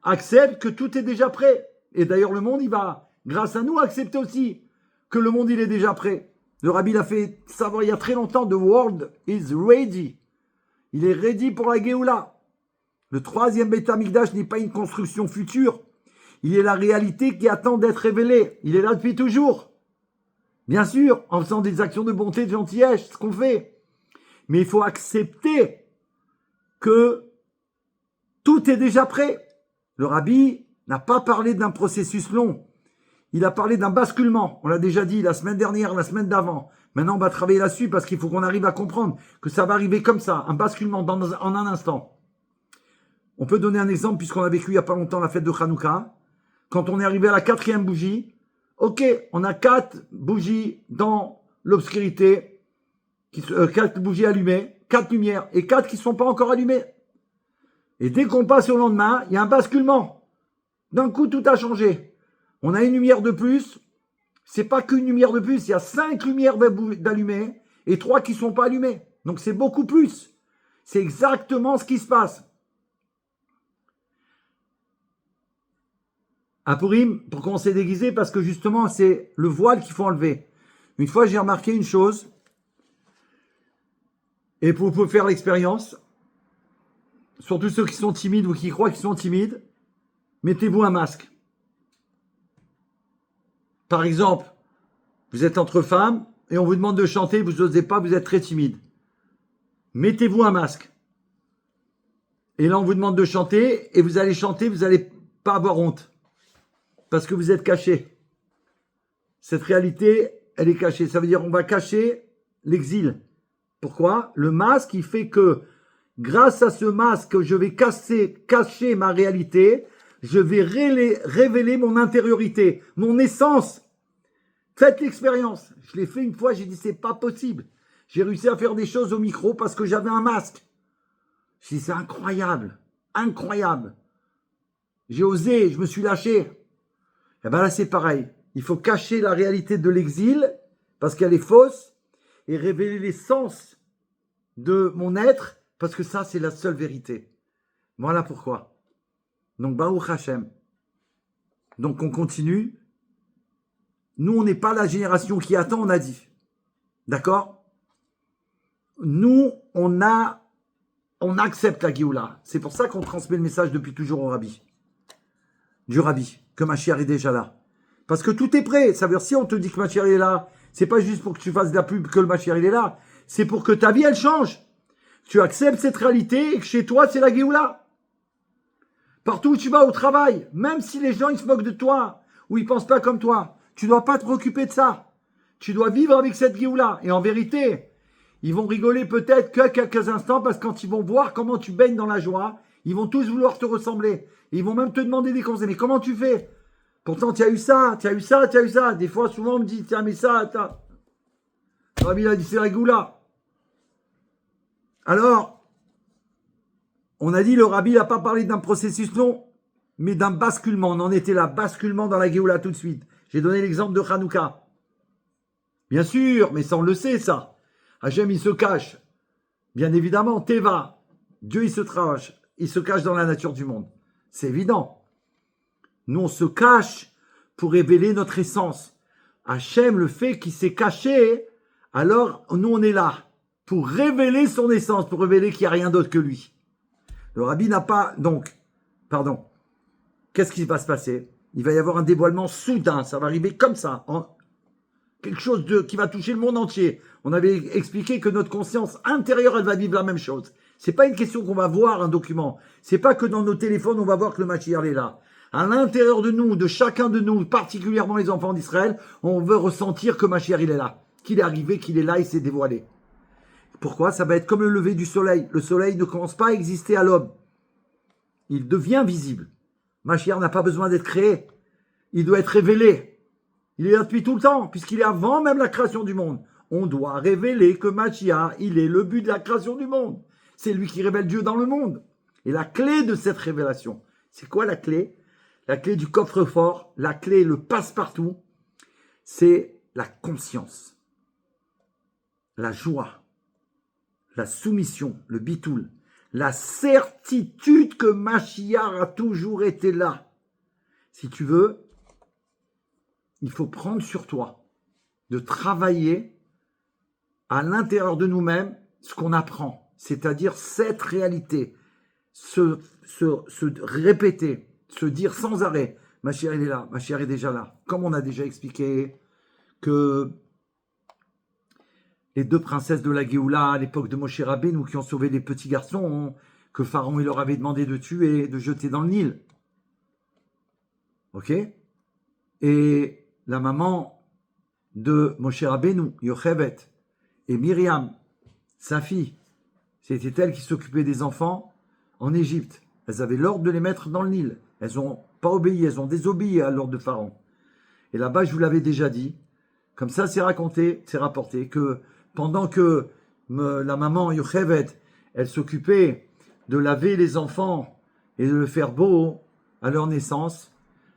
Accepte que tout est déjà prêt. Et d'ailleurs, le monde, il va, grâce à nous, accepter aussi que le monde, il est déjà prêt. Le rabbi l'a fait savoir il y a très longtemps. The world is ready. Il est ready pour la Géoula. Le troisième Beit HaMikdash n'est pas une construction future. Il est la réalité qui attend d'être révélée. Il est là depuis toujours. Bien sûr, en faisant des actions de bonté, de gentillesse, ce qu'on fait. Mais il faut accepter que tout est déjà prêt. Le rabbi n'a pas parlé d'un processus long. Il a parlé d'un basculement. On l'a déjà dit la semaine dernière, la semaine d'avant. Maintenant, on va travailler là-dessus parce qu'il faut qu'on arrive à comprendre que ça va arriver comme ça, un basculement en un instant. On peut donner un exemple puisqu'on a vécu il n'y a pas longtemps la fête de Hanouka. Quand on est arrivé à la 4e bougie, ok, on a 4 bougies dans l'obscurité, 4 bougies allumées, 4 lumières et 4 qui ne sont pas encore allumées. Et dès qu'on passe au lendemain, il y a un basculement. D'un coup, tout a changé. On a une lumière de plus. C'est pas qu'une lumière de plus. Il y a 5 lumières d'allumées et 3 qui ne sont pas allumées. Donc, c'est beaucoup plus. C'est exactement ce qui se passe. À Purim, pourquoi on s'est déguisé? Parce que justement, c'est le voile qu'il faut enlever. Une fois, j'ai remarqué une chose. Et vous pouvez faire l'expérience. Surtout ceux qui sont timides ou qui croient qu'ils sont timides. Mettez-vous un masque. Par exemple, vous êtes entre femmes et on vous demande de chanter, vous n'osez pas, vous êtes très timide. Mettez-vous un masque. Et là, on vous demande de chanter et vous allez chanter, vous n'allez pas avoir honte. Parce que vous êtes caché. Cette réalité, elle est cachée. Ça veut dire qu'on va cacher l'exil. Pourquoi? Le masque, il fait que grâce à ce masque, je vais cacher ma réalité. Je vais révéler mon intériorité, mon essence. Faites l'expérience. Je l'ai fait une fois, j'ai dit c'est pas possible. J'ai réussi à faire des choses au micro parce que j'avais un masque. J'ai dit c'est incroyable, incroyable. J'ai osé, je me suis lâché. Et bien là c'est pareil. Il faut cacher la réalité de l'exil parce qu'elle est fausse et révéler l'essence de mon être parce que ça c'est la seule vérité. Voilà pourquoi. Donc, Baruch Hashem. Donc, on continue. Nous, on n'est pas la génération qui attend, on a dit. D'accord? Nous, on accepte la Géoula. C'est pour ça qu'on transmet le message depuis toujours au Rabbi. Du Rabbi, que Mashiach est déjà là. Parce que tout est prêt. Ça veut dire, si on te dit que Mashiach est là, c'est pas juste pour que tu fasses de la pub que le Mashiach est là. C'est pour que ta vie, elle change. Tu acceptes cette réalité et que chez toi, c'est la Géoula. Partout où tu vas au travail, même si les gens ils se moquent de toi ou ils pensent pas comme toi, tu dois pas te préoccuper de ça. Tu dois vivre avec cette Géoula. Et en vérité, ils vont rigoler peut-être que quelques instants parce que quand ils vont voir comment tu baignes dans la joie, ils vont tous vouloir te ressembler. Et ils vont même te demander des conseils. Mais comment tu fais? Pourtant, tu as eu ça, tu as eu ça, tu as eu ça. Des fois, souvent, on me dit, tiens, mais ça, attends. Le Rabbi a dit, c'est la Géoula. Alors, on a dit, le Rabbi n'a pas parlé d'un processus long, mais d'un basculement. On en était là, basculement dans la Géoula tout de suite. J'ai donné l'exemple de Hanouka. Bien sûr, mais ça on le sait ça. Hachem il se cache. Bien évidemment, Teva, Dieu il se cache dans la nature du monde. C'est évident. Nous on se cache pour révéler notre essence. Hachem, le fait qu'il s'est caché, alors nous on est là pour révéler son essence, pour révéler qu'il n'y a rien d'autre que lui. Le rabbi n'a pas, donc, pardon, qu'est-ce qui va se passer? Il va y avoir un dévoilement soudain, ça va arriver comme ça, quelque chose qui va toucher le monde entier. On avait expliqué que notre conscience intérieure, elle va vivre la même chose. C'est pas une question qu'on va voir un document. C'est pas que dans nos téléphones, on va voir que le Mashiach est là. À l'intérieur de nous, de chacun de nous, particulièrement les enfants d'Israël, on veut ressentir que Mashiach, il est là. Qu'il est arrivé, qu'il est là, il s'est dévoilé. Pourquoi? Ça va être comme le lever du soleil. Le soleil ne commence pas à exister à l'homme. Il devient visible. Mashiach n'a pas besoin d'être créé. Il doit être révélé. Il est là depuis tout le temps, puisqu'il est avant même la création du monde. On doit révéler que Mashiach, il est le but de la création du monde. C'est lui qui révèle Dieu dans le monde. Et la clé de cette révélation, c'est quoi la clé? La clé du coffre-fort, la clé, le passe-partout, c'est la conscience, la joie, la soumission, le bitoul, la certitude que Mashiach a toujours été là. Si tu veux, il faut prendre sur toi de travailler à l'intérieur de nous-mêmes ce qu'on apprend, c'est-à-dire cette réalité, se répéter, se dire sans arrêt, Mashiach il est là, Mashiach est déjà là. Comme on a déjà expliqué que les deux princesses de la Géoula à l'époque de Moshe Rabbeinu qui ont sauvé les petits garçons que Pharaon il leur avait demandé de tuer, de jeter dans le Nil. Ok? Et la maman de Moshe Rabbeinu, Yochevet, et Myriam, sa fille, c'était elle qui s'occupait des enfants en Égypte. Elles avaient l'ordre de les mettre dans le Nil. Elles n'ont pas obéi, elles ont désobéi à l'ordre de Pharaon. Et là-bas, je vous l'avais déjà dit, comme ça c'est raconté, c'est rapporté, que pendant que la maman Yochevet, elle s'occupait de laver les enfants et de le faire beau à leur naissance,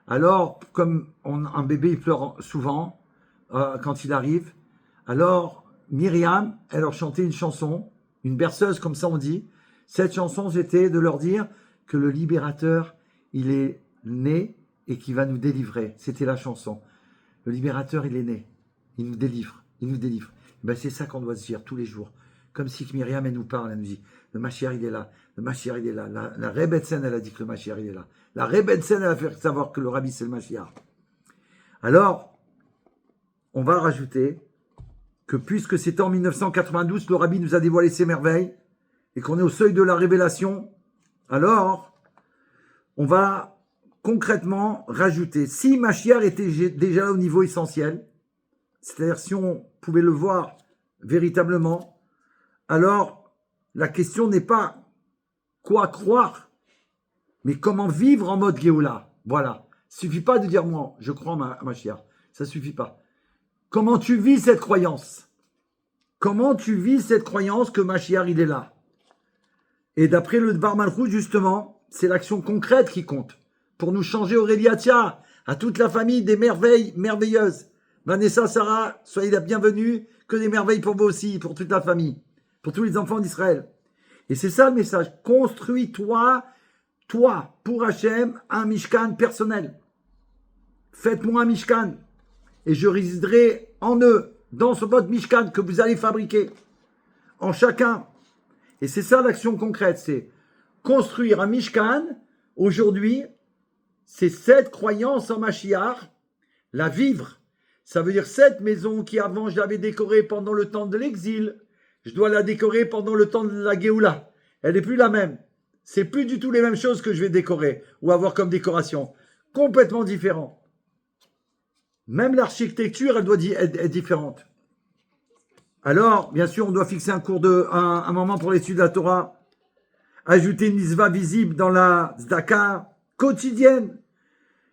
alors comme un bébé il pleure souvent quand il arrive, alors Myriam, elle leur chantait une chanson, une berceuse comme ça on dit. Cette chanson c'était de leur dire que le libérateur il est né et qu'il va nous délivrer. C'était la chanson. Le libérateur il est né, il nous délivre, il nous délivre. Ben, c'est ça qu'on doit se dire tous les jours. Comme si Myriam, elle nous parle, elle nous dit, le Mashiach, il est là, le Mashiach, il est là. La Rebbetzin, elle a dit que le Mashiach, il est là. La Rebbetzin, elle a fait savoir que le Rabbi, c'est le Mashiach. Alors, on va rajouter que puisque c'était en 1992, le Rabbi nous a dévoilé ses merveilles, et qu'on est au seuil de la révélation, alors, on va concrètement rajouter, si Mashiach était déjà au niveau essentiel, c'est-à-dire si on pouvait le voir véritablement, alors la question n'est pas quoi croire, mais comment vivre en mode Géoula. Voilà. Il ne suffit pas de dire moi, je crois à Mashiach. Ça ne suffit pas. Comment tu vis cette croyance? Comment tu vis cette croyance que Mashiach il est là? Et d'après le Dvar Malchut, justement, c'est l'action concrète qui compte. Pour nous changer Auréliatia, à toute la famille des merveilles merveilleuses. Vanessa, Sarah, soyez la bienvenue. Que des merveilles pour vous aussi, pour toute la famille, pour tous les enfants d'Israël. Et c'est ça le message. Construis-toi, toi, pour Hachem, un Mishkan personnel. Faites-moi un Mishkan. Et je résiderai en eux, dans ce votre Mishkan que vous allez fabriquer. En chacun. Et c'est ça l'action concrète. C'est construire un Mishkan. Aujourd'hui, c'est cette croyance en Mashiach, la vivre. Ça veut dire cette maison qui avant je l'avais décorée pendant le temps de l'exil, je dois la décorer pendant le temps de la Géoula. Elle n'est plus la même. C'est plus du tout les mêmes choses que je vais décorer ou avoir comme décoration. Complètement différent. Même l'architecture, elle doit être différente. Alors, bien sûr, on doit fixer un moment pour l'étude de la Torah, ajouter une mitzvah visible dans la tzedaka quotidienne.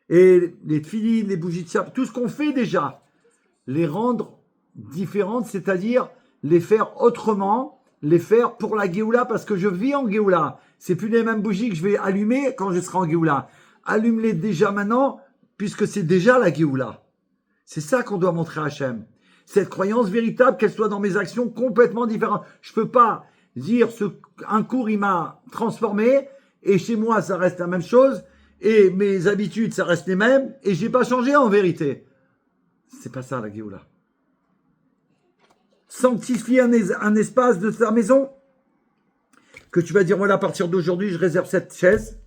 Et les tfilines, les bougies de sable, tout ce qu'on fait déjà, les rendre différentes, c'est-à-dire les faire autrement, les faire pour la Géoula, parce que je vis en Géoula. C'est plus les mêmes bougies que je vais allumer quand je serai en Géoula. Allume-les déjà maintenant, puisque c'est déjà la Géoula. C'est ça qu'on doit montrer à Hachem. Cette croyance véritable, qu'elle soit dans mes actions complètement différentes. Je ne peux pas dire un cours, il m'a transformé, et chez moi, ça reste la même chose, et mes habitudes, ça reste les mêmes, et j'ai pas changé en vérité. C'est pas ça la Géoula. Sanctifier un espace de ta maison, que tu vas dire, voilà, à partir d'aujourd'hui, je réserve cette chaise,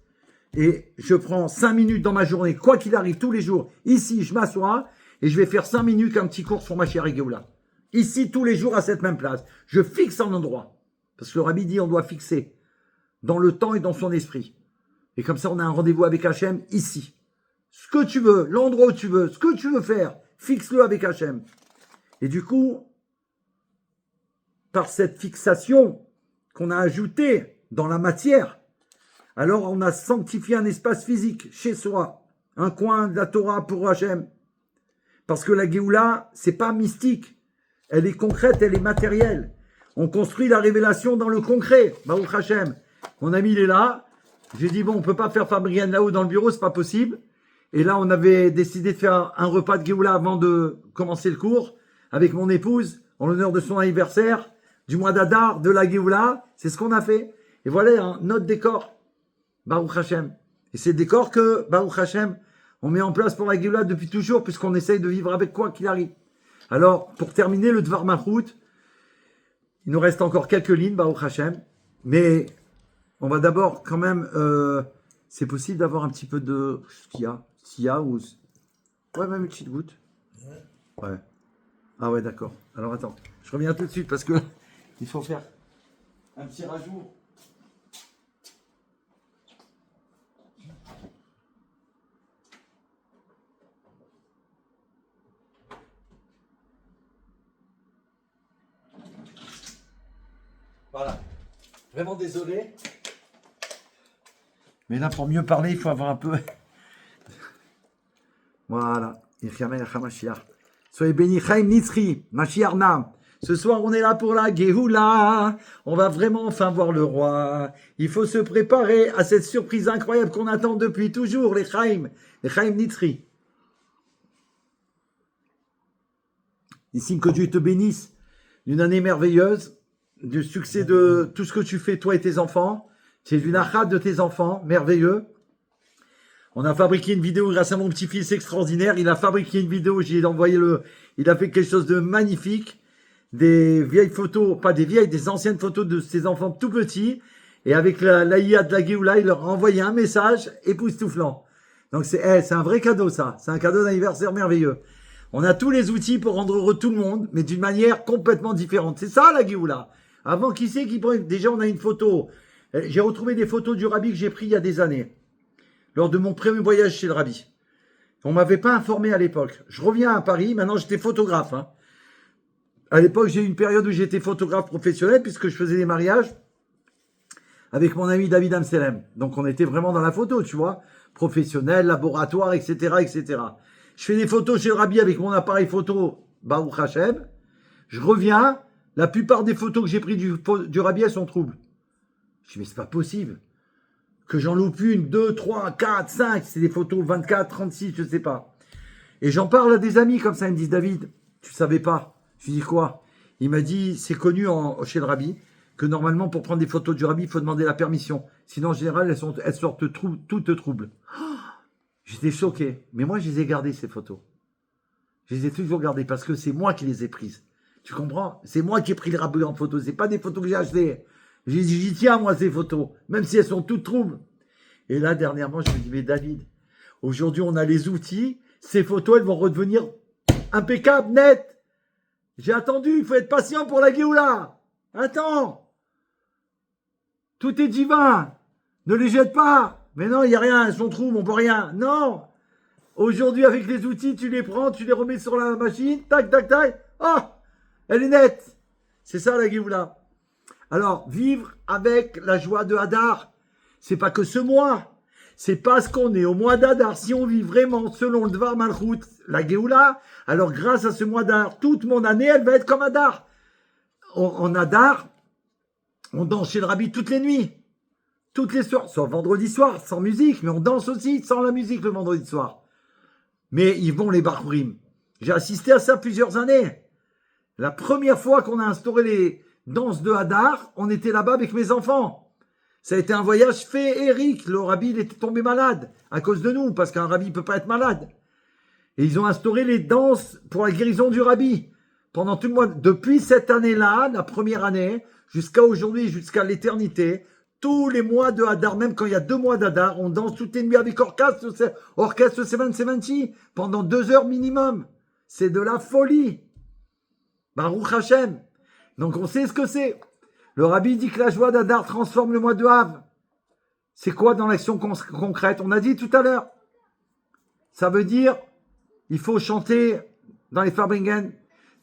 et je prends 5 minutes dans ma journée, quoi qu'il arrive, tous les jours. Ici, je m'assois, et je vais faire 5 minutes un petit cours sur ma chère Géoula. Ici, tous les jours, à cette même place. Je fixe un endroit. Parce que le Rabbi dit, on doit fixer dans le temps et dans son esprit. Et comme ça, on a un rendez-vous avec Hachem ici. Ce que tu veux, l'endroit où tu veux, ce que tu veux faire, fixe-le avec Hachem. Et du coup, par cette fixation qu'on a ajoutée dans la matière, alors on a sanctifié un espace physique chez soi, un coin de la Torah pour Hachem. Parce que la Géoula, c'est pas mystique. Elle est concrète, elle est matérielle. On construit la révélation dans le concret. Baruch Hachem. Mon ami, il est là. J'ai dit, bon, on peut pas faire Fabrienne là-haut dans le bureau, c'est pas possible. Et là, on avait décidé de faire un repas de Géoula avant de commencer le cours avec mon épouse, en l'honneur de son anniversaire, du mois d'Adar, de la Géoula. C'est ce qu'on a fait. Et voilà notre décor. Baruch Hachem. Et c'est le décor que, Baruch Hachem, on met en place pour la Géoula depuis toujours, puisqu'on essaye de vivre avec quoi qu'il arrive. Alors, pour terminer le Dvar Malchut, il nous reste encore quelques lignes, Baruch Hachem, mais on va d'abord quand même, c'est possible d'avoir un petit peu de S'il y a ou... Ouais, même une petite goutte. Ouais. Ah ouais, d'accord. Alors attends, je reviens tout de suite parce que il faut faire un petit rajout. Voilà. Vraiment désolé. Mais là, pour mieux parler, il faut avoir un peu... Voilà. Soyez bénis, Chaim Nitzri, Mashiach Nam. Ce soir, on est là pour la Géoula. On va vraiment enfin voir le roi. Il faut se préparer à cette surprise incroyable qu'on attend depuis toujours, les Chaim Nitzri. Ici, que Dieu te bénisse d'une année merveilleuse, du succès de tout ce que tu fais, toi et tes enfants. C'est une achat de tes enfants, merveilleux. On a fabriqué une vidéo grâce à mon petit-fils extraordinaire. Il a fabriqué une vidéo, j'ai envoyé il a fait quelque chose de magnifique. Des vieilles photos, pas des vieilles, des anciennes photos de ses enfants tout petits. Et avec l'IA de la Géoula, il leur a envoyé un message époustouflant. Donc c'est un vrai cadeau ça. C'est un cadeau d'anniversaire merveilleux. On a tous les outils pour rendre heureux tout le monde, mais d'une manière complètement différente. C'est ça la Géoula. Avant, qui c'est qui prend... Déjà, on a une photo. J'ai retrouvé des photos du Rabbi que j'ai pris il y a des années. Lors de mon premier voyage chez le Rabbi. On ne m'avait pas informé à l'époque. Je reviens à Paris, maintenant j'étais photographe. Hein. À l'époque, j'ai eu une période où j'étais photographe professionnel puisque je faisais des mariages avec mon ami David Amselem. Donc on était vraiment dans la photo, tu vois. Professionnel, laboratoire, etc., etc. Je fais des photos chez le Rabbi avec mon appareil photo Baruch Hashem. Je reviens, la plupart des photos que j'ai prises du Rabbi, elles sont troubles. Je dis, mais c'est pas possible. Que j'en loupe une, 2, 3, 4, 5, c'est des photos 24, 36, je sais pas. Et j'en parle à des amis comme ça, ils me disent, David, tu savais pas. Je lui dis quoi? Il m'a dit, c'est connu chez le Rabbi, que normalement pour prendre des photos du Rabbi, il faut demander la permission. Sinon, en général, elles sortent toutes troubles. J'étais choqué. Mais moi, je les ai gardées, ces photos. Je les ai toujours gardées parce que c'est moi qui les ai prises. Tu comprends? C'est moi qui ai pris le Rabbi en photo. C'est pas des photos que j'ai achetées. J'y tiens, moi, ces photos, même si elles sont toutes troubles. Et là, dernièrement, je me dis, mais David, aujourd'hui, on a les outils. Ces photos, elles vont redevenir impeccables, nettes. J'ai attendu, il faut être patient pour la Géoula. Attends. Tout est divin. Ne les jette pas. Mais non, il n'y a rien, elles sont troubles, on peut rien. Non. Aujourd'hui, avec les outils, tu les prends, tu les remets sur la machine, tac, tac, tac. Oh, elle est nette. C'est ça, la Géoula. Alors, vivre avec la joie de Hadar, c'est pas que ce mois. C'est parce qu'on est au mois d'Adar. Si on vit vraiment selon le Dvar Malchut, la Géoula, alors grâce à ce mois d'Adar, toute mon année, elle va être comme Hadar. En Hadar, on danse chez le Rabbi toutes les nuits. Toutes les soirs, sauf vendredi soir, sans musique, mais on danse aussi sans la musique le vendredi soir. Mais ils vont les Bachurim. J'ai assisté à ça plusieurs années. La première fois qu'on a instauré les danses de Hadar, on était là-bas avec mes enfants. Ça a été un voyage féerique. Le rabbi, il était tombé malade à cause de nous, parce qu'un rabbi ne peut pas être malade. Et ils ont instauré les danses pour la guérison du rabbi. Pendant tout le mois, depuis cette année-là, la première année, jusqu'à aujourd'hui, jusqu'à l'éternité, tous les mois de Hadar, même quand il y a 2 mois d'Hadar, on danse toutes les nuits avec orchestre 770 pendant 2 heures minimum. C'est de la folie. Baruch Hashem. Donc on sait ce que c'est. Le rabbi dit que la joie d'Hadar transforme le mois de Av. C'est quoi dans l'action concrète? On a dit tout à l'heure. Ça veut dire, il faut chanter dans les Farbringen.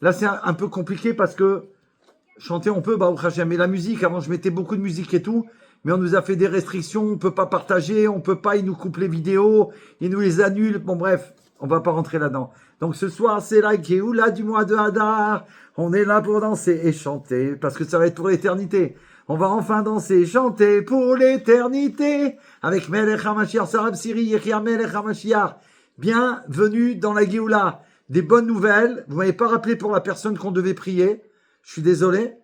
Là, c'est un peu compliqué parce que chanter, on peut, Baruch Hashem. Mais la musique, avant, je mettais beaucoup de musique et tout. Mais on nous a fait des restrictions. On ne peut pas partager. On ne peut pas. Ils nous coupent les vidéos. Ils nous les annulent. Bon, bref, on ne va pas rentrer là-dedans. Donc, ce soir, c'est la Géoula du mois de Hadar. On est là pour danser et chanter parce que ça va être pour l'éternité. On va enfin danser et chanter pour l'éternité avec Melech HaMashiach, Sarab Siri, Yechia Melech HaMashiach. Bienvenue dans la Géoula. Des bonnes nouvelles. Vous m'avez pas rappelé pour la personne qu'on devait prier. Je suis désolé.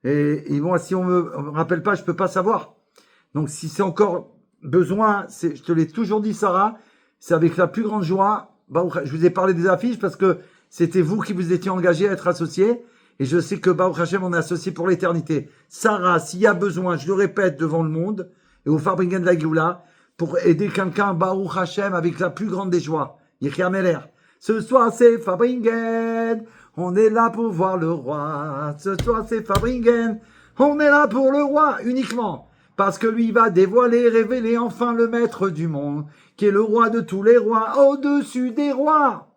Et bon, si on me rappelle pas, je peux pas savoir. Donc, si c'est encore besoin, je te l'ai toujours dit, Sarah, c'est avec la plus grande joie. Je vous ai parlé des affiches parce que c'était vous qui vous étiez engagé à être associé. Et je sais que Baruch Hashem, on est associé pour l'éternité. Sarah, s'il y a besoin, je le répète devant le monde, et au Farbringen de la Géoula, pour aider quelqu'un, Baruch Hashem, avec la plus grande des joies. Yechia Meler. Ce soir, c'est Farbringen. On est là pour voir le roi. Ce soir, c'est Farbringen. On est là pour le roi, uniquement. Parce que lui va dévoiler, révéler enfin le maître du monde, qui est le roi de tous les rois, au-dessus des rois.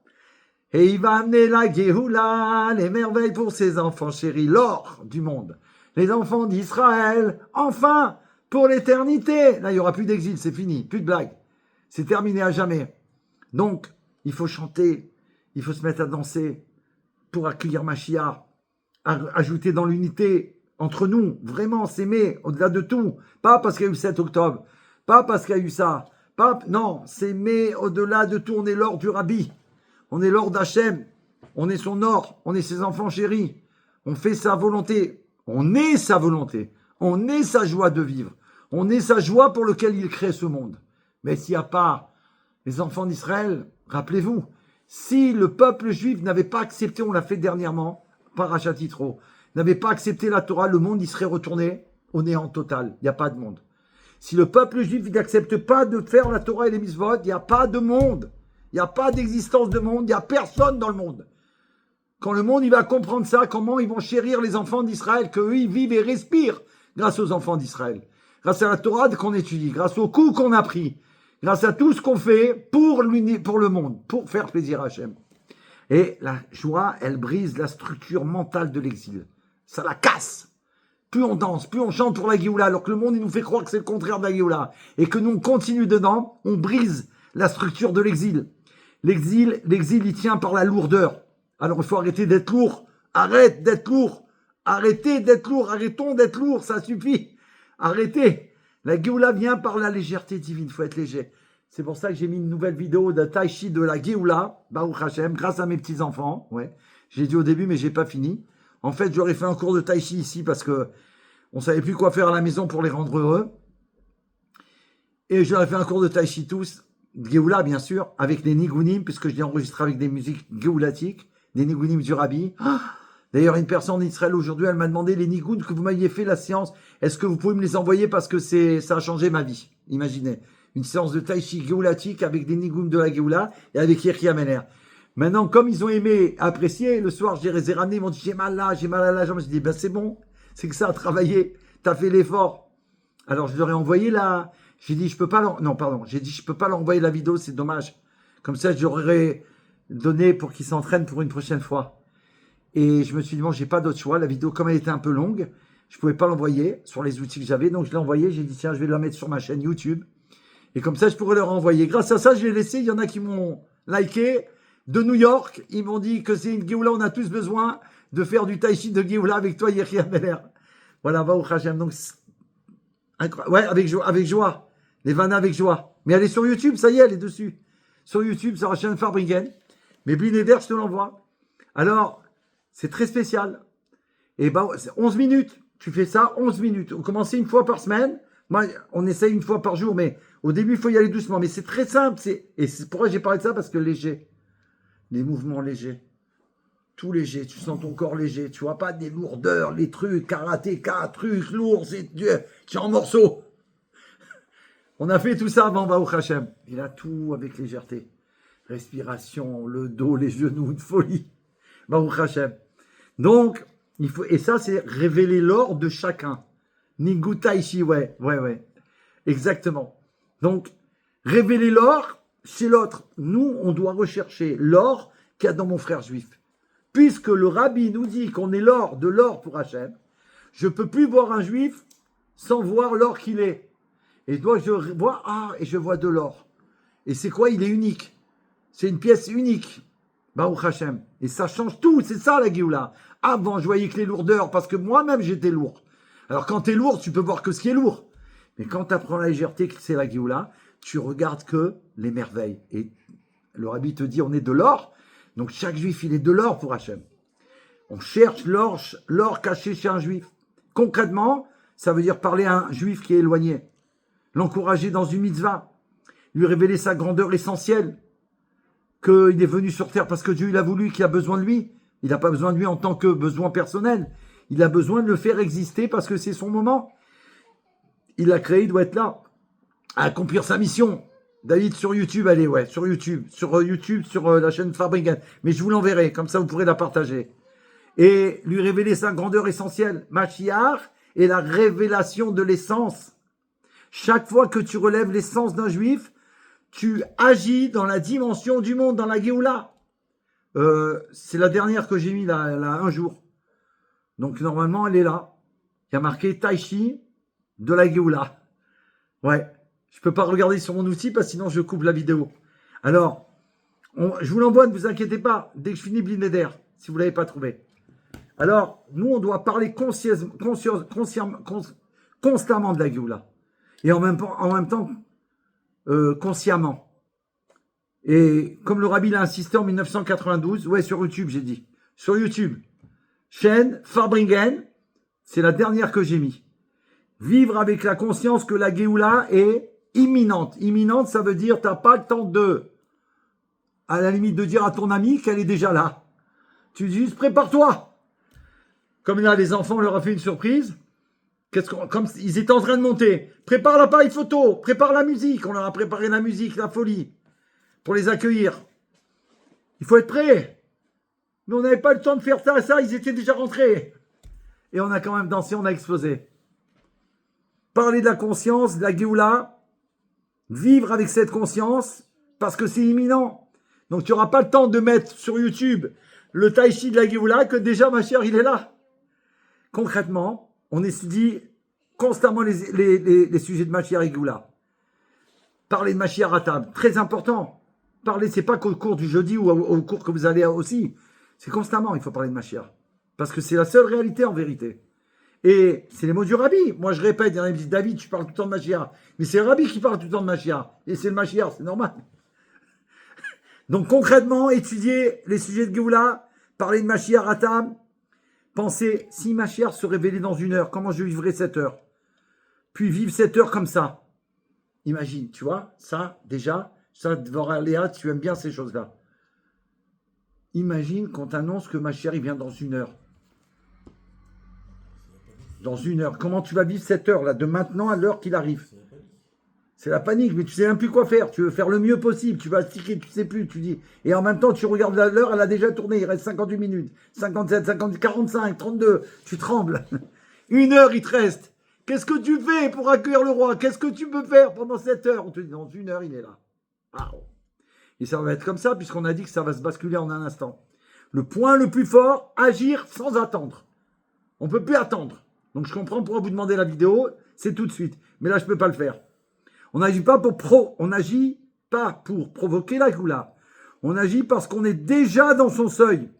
Et il va amener la Géoula, les merveilles pour ses enfants chéris, l'or du monde. Les enfants d'Israël, enfin, pour l'éternité. Là, il n'y aura plus d'exil, c'est fini, plus de blagues. C'est terminé à jamais. Donc, il faut chanter, il faut se mettre à danser pour accueillir Mashiach, ajouter dans l'unité entre nous, vraiment s'aimer au-delà de tout. Pas parce qu'il y a eu 7 octobre, pas parce qu'il y a eu ça. Non, s'aimer au-delà de tout, on est l'or du Rabbi. On est l'or d'Hachem, on est son or, on est ses enfants chéris, on fait sa volonté, on est sa volonté, on est sa joie de vivre, on est sa joie pour laquelle il crée ce monde. Mais s'il n'y a pas les enfants d'Israël, rappelez-vous, si le peuple juif n'avait pas accepté, on l'a fait dernièrement, Parashat Yitro, n'avait pas accepté la Torah, le monde y serait retourné au néant total, il n'y a pas de monde. Si le peuple juif n'accepte pas de faire la Torah et les mitzvot, il n'y a pas de monde. Il n'y a pas d'existence de monde, il n'y a personne dans le monde. Quand le monde il va comprendre ça, comment ils vont chérir les enfants d'Israël, qu'eux ils vivent et respirent grâce aux enfants d'Israël. Grâce à la Torah qu'on étudie, grâce aux coups qu'on a pris, grâce à tout ce qu'on fait pour le monde, pour faire plaisir à Hachem. Et la joie, elle brise la structure mentale de l'exil. Ça la casse. Plus on danse, plus on chante pour la Géoula, alors que le monde il nous fait croire que c'est le contraire de la Géoula. Et que nous on continue dedans, on brise la structure de l'exil. L'exil, il tient par la lourdeur. Alors, il faut arrêter d'être lourd. Arrête d'être lourd. Arrêtez d'être lourd. Arrêtons d'être lourd. Ça suffit. Arrêtez. La Géoula vient par la légèreté divine. Il faut être léger. C'est pour ça que j'ai mis une nouvelle vidéo de Tai Chi de la Géoula, Baruch Hashem, grâce à mes petits-enfants. Ouais. J'ai dit au début, mais j'ai pas fini. En fait, j'aurais fait un cours de Tai Chi ici parce que on savait plus quoi faire à la maison pour les rendre heureux. Et j'aurais fait un cours de Tai Chi tous. Géoula, bien sûr, avec des nigunim, puisque je l'ai enregistré avec des musiques géoulatiques, des nigunim du Rabbi. D'ailleurs, une personne d'Israël aujourd'hui, elle m'a demandé les niguns que vous m'aviez fait la séance. Est-ce que vous pouvez me les envoyer parce que ça a changé ma vie. Imaginez. Une séance de tai chi géoulatique avec des niguns de la Géoula et avec Yechia Meler. Maintenant, comme ils ont aimé, apprécié, le soir, je les ai ramenés, ils m'ont dit, j'ai mal à la jambe. Je dis, ben, c'est bon. C'est que ça a travaillé. T'as fait l'effort. Alors, je leur ai envoyé la... J'ai dit, je peux pas J'ai dit, je peux pas leur envoyer la vidéo, c'est dommage. Comme ça, je leur aurais donné pour qu'ils s'entraînent pour une prochaine fois. Et je me suis dit, bon, j'ai pas d'autre choix. La vidéo, comme elle était un peu longue, je pouvais pas l'envoyer sur les outils que j'avais. Donc, je l'ai envoyé. J'ai dit, tiens, je vais la mettre sur ma chaîne YouTube. Et comme ça, je pourrais leur envoyer. Grâce à ça, je l'ai laissé. Il y en a qui m'ont liké. De New York, ils m'ont dit que c'est une Géoula. On a tous besoin de faire du tai chi de Géoula avec toi, Yechia Meler. Voilà, Baruch Hashem. Donc, ouais, avec joie. Les vannes avec joie. Mais elle est sur YouTube, ça y est, elle est dessus. Sur YouTube, sur la chaîne Farbringen. Mais Blinéder, je te l'envoie. Alors, c'est très spécial. Et ben, c'est 11 minutes. Tu fais ça 11 minutes. On commence une fois par semaine. Moi, on essaye une fois par jour, mais au début, il faut y aller doucement. Mais c'est très simple. Et c'est pourquoi j'ai parlé de ça, parce que léger. Les mouvements légers. Tout léger. Tu sens ton corps léger. Tu vois pas des lourdeurs, les trucs, karatéka, trucs lourds, tu es en morceaux. On a fait tout ça avant Baruch Hashem. Il a tout avec légèreté. Respiration, le dos, les genoux, une folie. Baruch Hashem. Donc, il faut, et ça, c'est révéler l'or de chacun. Ningu Taishi, ouais. Exactement. Donc, révéler l'or chez l'autre. Nous, on doit rechercher l'or qu'il y a dans mon frère juif. Puisque le rabbi nous dit qu'on est l'or de l'or pour Hachem, je ne peux plus voir un juif sans voir l'or qu'il est. Et donc, je vois, et je vois de l'or. Et c'est quoi? Il est unique. C'est une pièce unique. Baruch Hashem. Et ça change tout. C'est ça la Géoula. Avant, je voyais que les lourdeurs, parce que moi-même, j'étais lourd. Alors, quand tu es lourd, tu peux voir que ce qui est lourd. Mais quand tu apprends la légèreté, que c'est la Géoula, tu regardes que les merveilles. Et le rabbi te dit, on est de l'or. Donc, chaque juif, il est de l'or pour Hachem. On cherche l'or caché chez un juif. Concrètement, ça veut dire parler à un juif qui est éloigné. L'encourager dans une mitzvah. Lui révéler sa grandeur essentielle. Qu'il est venu sur terre parce que Dieu il a voulu, qu'il a besoin de lui. Il n'a pas besoin de lui en tant que besoin personnel. Il a besoin de le faire exister parce que c'est son moment. Il l'a créé, il doit être là. À accomplir sa mission. David, sur YouTube, allez, sur YouTube. Sur la chaîne Fabrigan. Mais je vous l'enverrai, comme ça vous pourrez la partager. Et lui révéler sa grandeur essentielle. Mashiach est la révélation de l'essence. Chaque fois que tu relèves l'essence d'un juif, tu agis dans la dimension du monde, dans la Géoula. C'est la dernière que j'ai mis là, un jour. Donc normalement, elle est là. Il y a marqué Taishi de la Géoula. Ouais. Je ne peux pas regarder sur mon outil parce que sinon je coupe la vidéo. Alors, je vous l'envoie, ne vous inquiétez pas, dès que je finis Blinéder, si vous ne l'avez pas trouvé. Alors, nous, on doit parler constamment de la Géoula. Et en même temps, consciemment. Et comme le rabbi l'a insisté en 1992, sur YouTube, j'ai dit. Sur YouTube. Chaîne Farbringen, c'est la dernière que j'ai mis. Vivre avec la conscience que la Géoula est imminente. Imminente, ça veut dire tu n'as pas le temps à la limite de dire à ton ami qu'elle est déjà là. Tu dis juste prépare-toi. Comme là, les enfants, on leur a fait une surprise. Comme ils étaient en train de monter. Prépare l'appareil photo, prépare la musique. On leur a préparé la musique, la folie, pour les accueillir. Il faut être prêt. Mais on n'avait pas le temps de faire ça, ils étaient déjà rentrés. Et on a quand même dansé, on a explosé. Parler de la conscience, de la Géoula, vivre avec cette conscience, parce que c'est imminent. Donc tu n'auras pas le temps de mettre sur YouTube le Taishi de la Géoula, que déjà ma chère, il est là. Concrètement, on étudie constamment les sujets de Mashiach et Géoula. Parler de Mashiach à table, très important. Parler, c'est pas qu'au cours du jeudi ou au cours que vous allez aussi. C'est constamment, il faut parler de Mashiach. Parce que c'est la seule réalité en vérité. Et c'est les mots du rabbi. Moi, je répète, il y en a qui me disent, David, tu parles tout le temps de Mashiach. Mais c'est le rabbi qui parle tout le temps de Mashiach. Et c'est le Mashiach, c'est normal. Donc, concrètement, étudier les sujets de Géoula, parler de Mashiach à table, penser, si Mashiach se révélait dans 1 heure, comment je vivrais cette heure? Puis vivre cette heure comme ça. Imagine, tu vois, ça, déjà, ça, Léa, tu aimes bien ces choses-là. Imagine qu'on t'annonce que Mashiach, il vient dans 1 heure. Dans 1 heure. Comment tu vas vivre cette heure-là, de maintenant à l'heure qu'il arrive? C'est la panique, mais tu sais même plus quoi faire. Tu veux faire le mieux possible. Tu vas sticker, tu sais plus. Tu dis. Et en même temps, tu regardes l'heure, elle a déjà tourné. Il reste 58 minutes. 57, 50, 45, 32. Tu trembles. 1 heure, il te reste. Qu'est-ce que tu fais pour accueillir le roi? Qu'est-ce que tu peux faire pendant cette heure? On te dit, dans 1 heure, il est là. Wow. Et ça va être comme ça, puisqu'on a dit que ça va se basculer en un instant. Le point le plus fort, agir sans attendre. On ne peut plus attendre. Donc, je comprends pourquoi vous demandez la vidéo. C'est tout de suite. Mais là, je ne peux pas le faire. On n'agit pas pour provoquer la Géoula. On agit parce qu'on est déjà dans son seuil.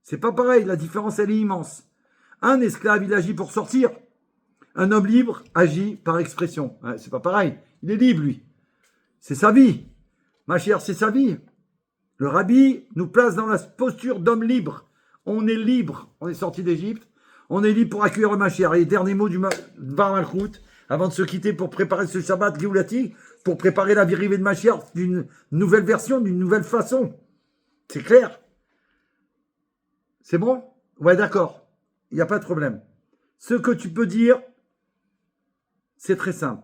C'est pas pareil. La différence, elle est immense. Un esclave, il agit pour sortir. Un homme libre agit par expression. Ouais, c'est pas pareil. Il est libre, lui. C'est sa vie. Ma chère, c'est sa vie. Le rabbi nous place dans la posture d'homme libre. On est libre. On est sorti d'Égypte. On est libre pour accueillir le Mashiach. Et les derniers mots du Bar Malchut. avant de se quitter pour préparer ce Shabbat Géoulatique, pour préparer la arrivée de Mashiach d'une nouvelle version, d'une nouvelle façon. C'est clair? C'est bon? Ouais, d'accord. Il n'y a pas de problème. Ce que tu peux dire, c'est très simple.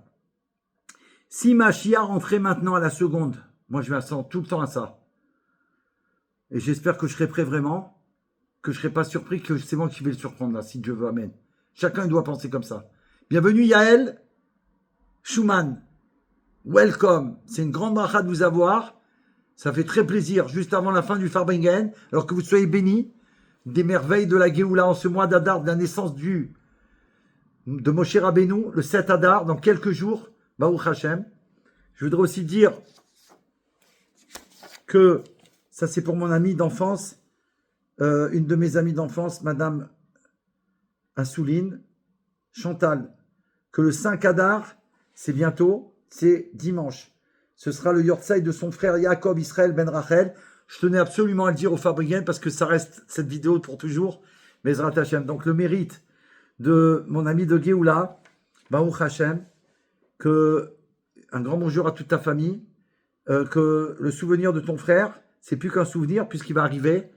Si Mashiach rentrait maintenant à la seconde, moi je m'attends tout le temps à ça. Et j'espère que je serai prêt vraiment, que je ne serai pas surpris, que c'est moi qui vais le surprendre là, si Dieu veut, amen. Chacun doit penser comme ça. Bienvenue Yael Schumann. Welcome. C'est une grande bracha de vous avoir. Ça fait très plaisir, juste avant la fin du Farbringen, alors que vous soyez bénis des merveilles de la Géoula en ce mois d'Adar, de la naissance de Moshe Rabbeinu, le 7 Adar, dans quelques jours. Baruch Hashem. Je voudrais aussi dire que ça c'est pour mon amie d'enfance, une de mes amies d'enfance, Madame Assouline, Chantal, que le 5 Adar, c'est bientôt, c'est dimanche. Ce sera le Yortzeit de son frère Yaakov Israël Ben Rachel. Je tenais absolument à le dire au Fabrien parce que ça reste cette vidéo pour toujours. Bezrat Hashem. Donc le mérite de mon ami de Géoula, Baruch Hashem, que un grand bonjour à toute ta famille, que le souvenir de ton frère, c'est plus qu'un souvenir puisqu'il va arriver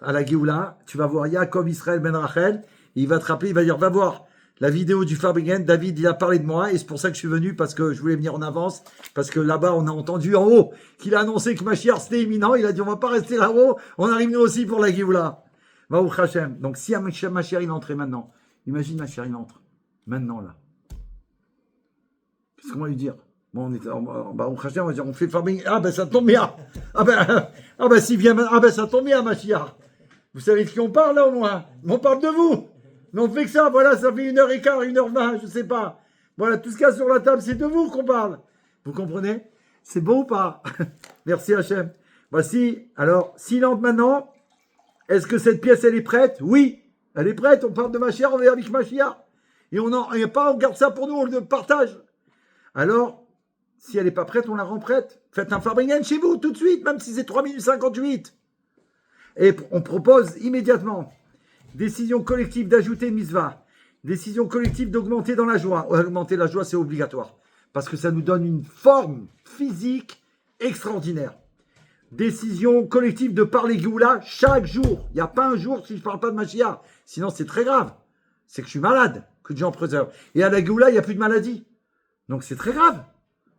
à la Géoula. Tu vas voir Yaakov Israël Ben Rachel, et il va te rappeler, il va dire, va voir la vidéo du Fabringen, David, il a parlé de moi, et c'est pour ça que je suis venu, parce que je voulais venir en avance, parce que là-bas, on a entendu en haut qu'il a annoncé que Mashiach c'était imminent, il a dit, on va pas rester là-haut, on arrive nous aussi pour la Géoula. Baruch Hashem. Donc si Mashiach il entrait maintenant, imagine Mashiach il entre, maintenant là. Qu'est-ce qu'on va lui dire? Bon, on est Baruch Hashem, on va dire, on fait Fabringen, ah ben ça tombe bien, ah ben s'il vient, ah ben ça tombe bien Mashiach. Vous savez de qui on parle là au moins? On parle de vous. Mais on fait que ça, voilà, ça fait 1h15, 1h20, je sais pas. Voilà, tout ce qu'il y a sur la table, c'est de vous qu'on parle. Vous comprenez? C'est beau ou pas? Merci Hachem. Voici, alors, s'il entre maintenant, est-ce que cette pièce, elle est prête? Oui, elle est prête, on parle de Mashiach, on est avec Mashiach. Et on garde ça pour nous, on le partage. Alors, si elle n'est pas prête, on la rend prête. Faites un Farbringen chez vous, tout de suite, même si c'est 3 minutes 58. Et on propose immédiatement décision collective d'ajouter une mitzvah, décision collective d'augmenter dans la joie. Augmenter la joie, c'est obligatoire, parce que ça nous donne une forme physique extraordinaire. Décision collective de parler Géoula chaque jour. Il n'y a pas un jour si je ne parle pas de Mashiach. Sinon, c'est très grave. C'est que je suis malade, que Dieu en préserve. Et à la Géoula, il n'y a plus de maladie. Donc c'est très grave.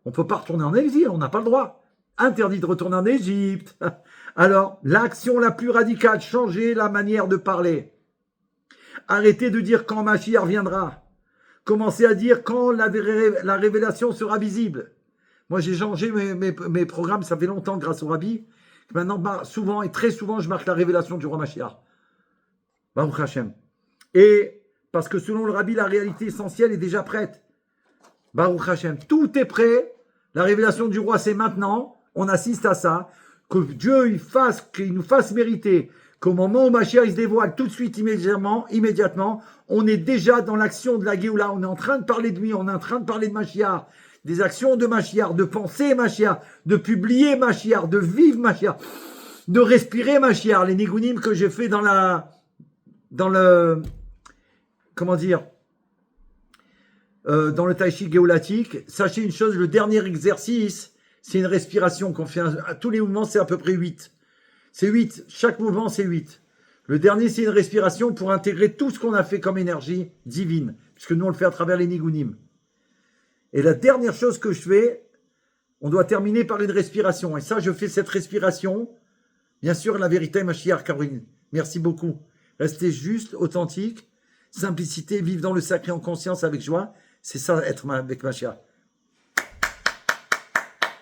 On ne peut pas retourner en exil, on n'a pas le droit. Interdit de retourner en Égypte. Alors, l'action la plus radicale, changer la manière de parler. Arrêtez de dire quand Mashiach viendra. Commencez à dire quand la révélation sera visible. Moi, j'ai changé mes programmes, ça fait longtemps grâce au Rabbi. Maintenant, souvent et très souvent, je marque la révélation du roi Mashiach. Baruch Hashem. Et parce que selon le Rabbi, la réalité essentielle est déjà prête. Baruch Hashem. Tout est prêt. La révélation du roi, c'est maintenant. On assiste à ça. Que Dieu qu'il nous fasse mériter qu'au moment où Mashiach il se dévoile tout de suite, immédiatement, on est déjà dans l'action de la Géoula. On est en train de parler de lui, on est en train de parler de Mashiach, des actions de Mashiach, de penser Mashiach, de publier Mashiach, de vivre Mashiach, de respirer Mashiach. Les nigunim que j'ai fait dans le Taïchi Géoulatique. Sachez une chose, le dernier exercice, c'est une respiration qu'on fait à tous les mouvements, c'est à peu près 8. C'est 8. Chaque mouvement, c'est 8. Le dernier, c'est une respiration pour intégrer tout ce qu'on a fait comme énergie divine. Puisque nous, on le fait à travers les nigunim. Et la dernière chose que je fais, on doit terminer par une respiration. Et ça, je fais cette respiration. Bien sûr, la vérité, Mashiach, Caroline. Merci beaucoup. Restez juste, authentique. Simplicité, vivre dans le sacré en conscience avec joie. C'est ça, être avec Mashiach.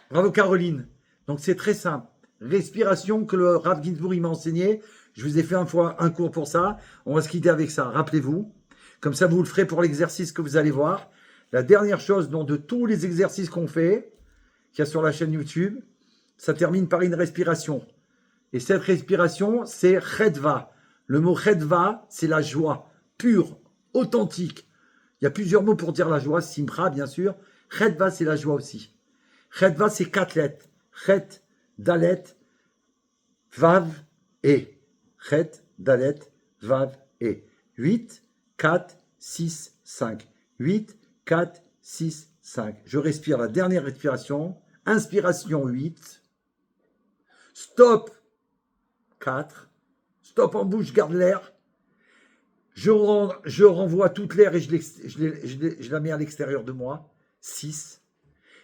Bravo Caroline. Donc c'est très simple. Respiration que le Rav Ginsburg m'a enseigné. Je vous ai fait un cours pour ça. On va se quitter avec ça. Rappelez-vous. Comme ça, vous le ferez pour l'exercice que vous allez voir. La dernière chose, de tous les exercices qu'on fait, qu'il y a sur la chaîne YouTube, ça termine par une respiration. Et cette respiration, c'est Chedva. Le mot Chedva, c'est la joie. Pure, authentique. Il y a plusieurs mots pour dire la joie. Simcha, bien sûr. Chedva, c'est la joie aussi. Chedva, c'est 4 lettres. Chet, Dalet, Vav, E. Chet, Dalet, Vav, E. 8, 4, 6, 5. 8, 4, 6, 5. Je respire la dernière respiration. Inspiration 8. Stop 4. Stop en bouche, garde l'air. Je renvoie toute l'air et je la mets à l'extérieur de moi. 6.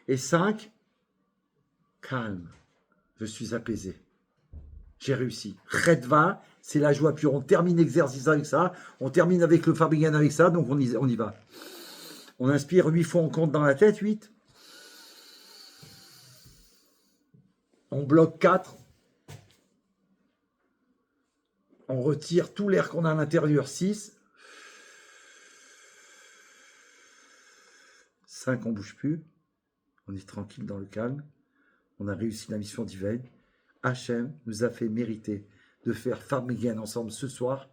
Et 5. Calme. Je suis apaisé. J'ai réussi. Redva, c'est la joie pure. On termine l'exercice avec ça. On termine avec le Fabrigan avec ça. Donc on y va. On inspire 8 fois, on compte dans la tête. 8. On bloque 4. On retire tout l'air qu'on a à l'intérieur. 6. 5, on ne bouge plus. On est tranquille dans le calme. On a réussi la mission divine. Hachem nous a fait mériter de faire Farmigan ensemble ce soir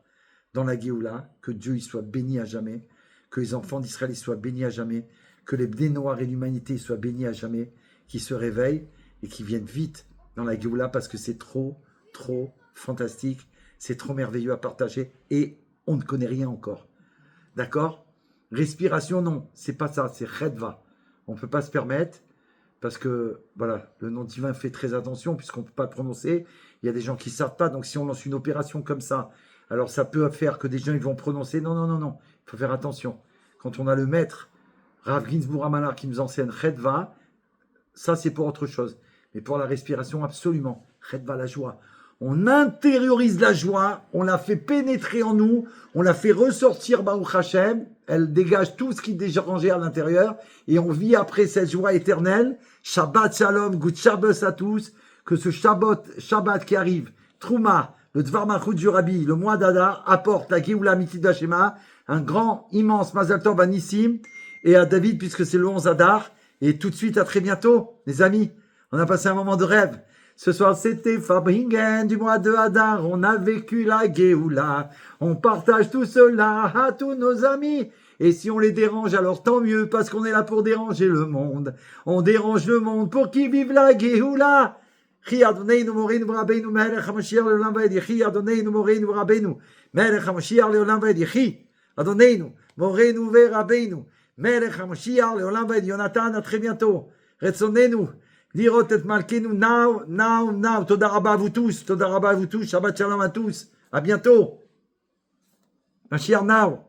dans la Géoula. Que Dieu y soit béni à jamais. Que les enfants d'Israël y soient bénis à jamais. Que les Bnei Noirs et l'humanité y soient bénis à jamais. Qu'ils se réveillent et qu'ils viennent vite dans la Géoula parce que c'est trop fantastique. C'est trop merveilleux à partager et on ne connaît rien encore. D'accord? Respiration, non, c'est pas ça, c'est Redva. On ne peut pas se permettre parce que, voilà, le nom divin fait très attention puisqu'on ne peut pas le prononcer. Il y a des gens qui ne savent pas, donc si on lance une opération comme ça, alors ça peut faire que des gens ils vont prononcer. Non, il faut faire attention. Quand on a le maître, Rav Ginsburg Amalar, qui nous enseigne Redva, ça c'est pour autre chose. Mais pour la respiration, absolument. Redva, la joie. On intériorise la joie, on la fait pénétrer en nous, on la fait ressortir Baruch Hashem, elle dégage tout ce qui dérangeait à l'intérieur, et on vit après cette joie éternelle. Shabbat Shalom, Good Shabbos à tous, que ce Shabbat qui arrive, Trouma, le Dvar Malchut du Rabbi, le mois d'Adar, apporte la Géoula Amitid Hashema, un grand, immense Mazal Tov à Nissim, et à David, puisque c'est le 11 Adar, et tout de suite, à très bientôt, les amis. On a passé un moment de rêve. Ce soir, c'était Fabringen du mois de Hadar. On a vécu la Géoula. On partage tout cela à tous nos amis. Et si on les dérange, alors tant mieux, parce qu'on est là pour déranger le monde. On dérange le monde pour qu'ils vivent la Géoula. Chi Adoneinu Moreinu V'Rabbeinu Melech HaMashiach Le'olam Va'ed. Chi Adoneinu Moreinu V'Rabbeinu Melech HaMashiach Le'olam Va'ed. Chi Adoneinu Moreinu V'Rabbeinu Melech HaMashiach Le'olam Va'ed. Jonathan, à très bientôt. Retzonenu. Lirot et Malkenu, now. Toda rabba à vous tous. Shabbat shalom à tous. À bientôt. Mashiach now.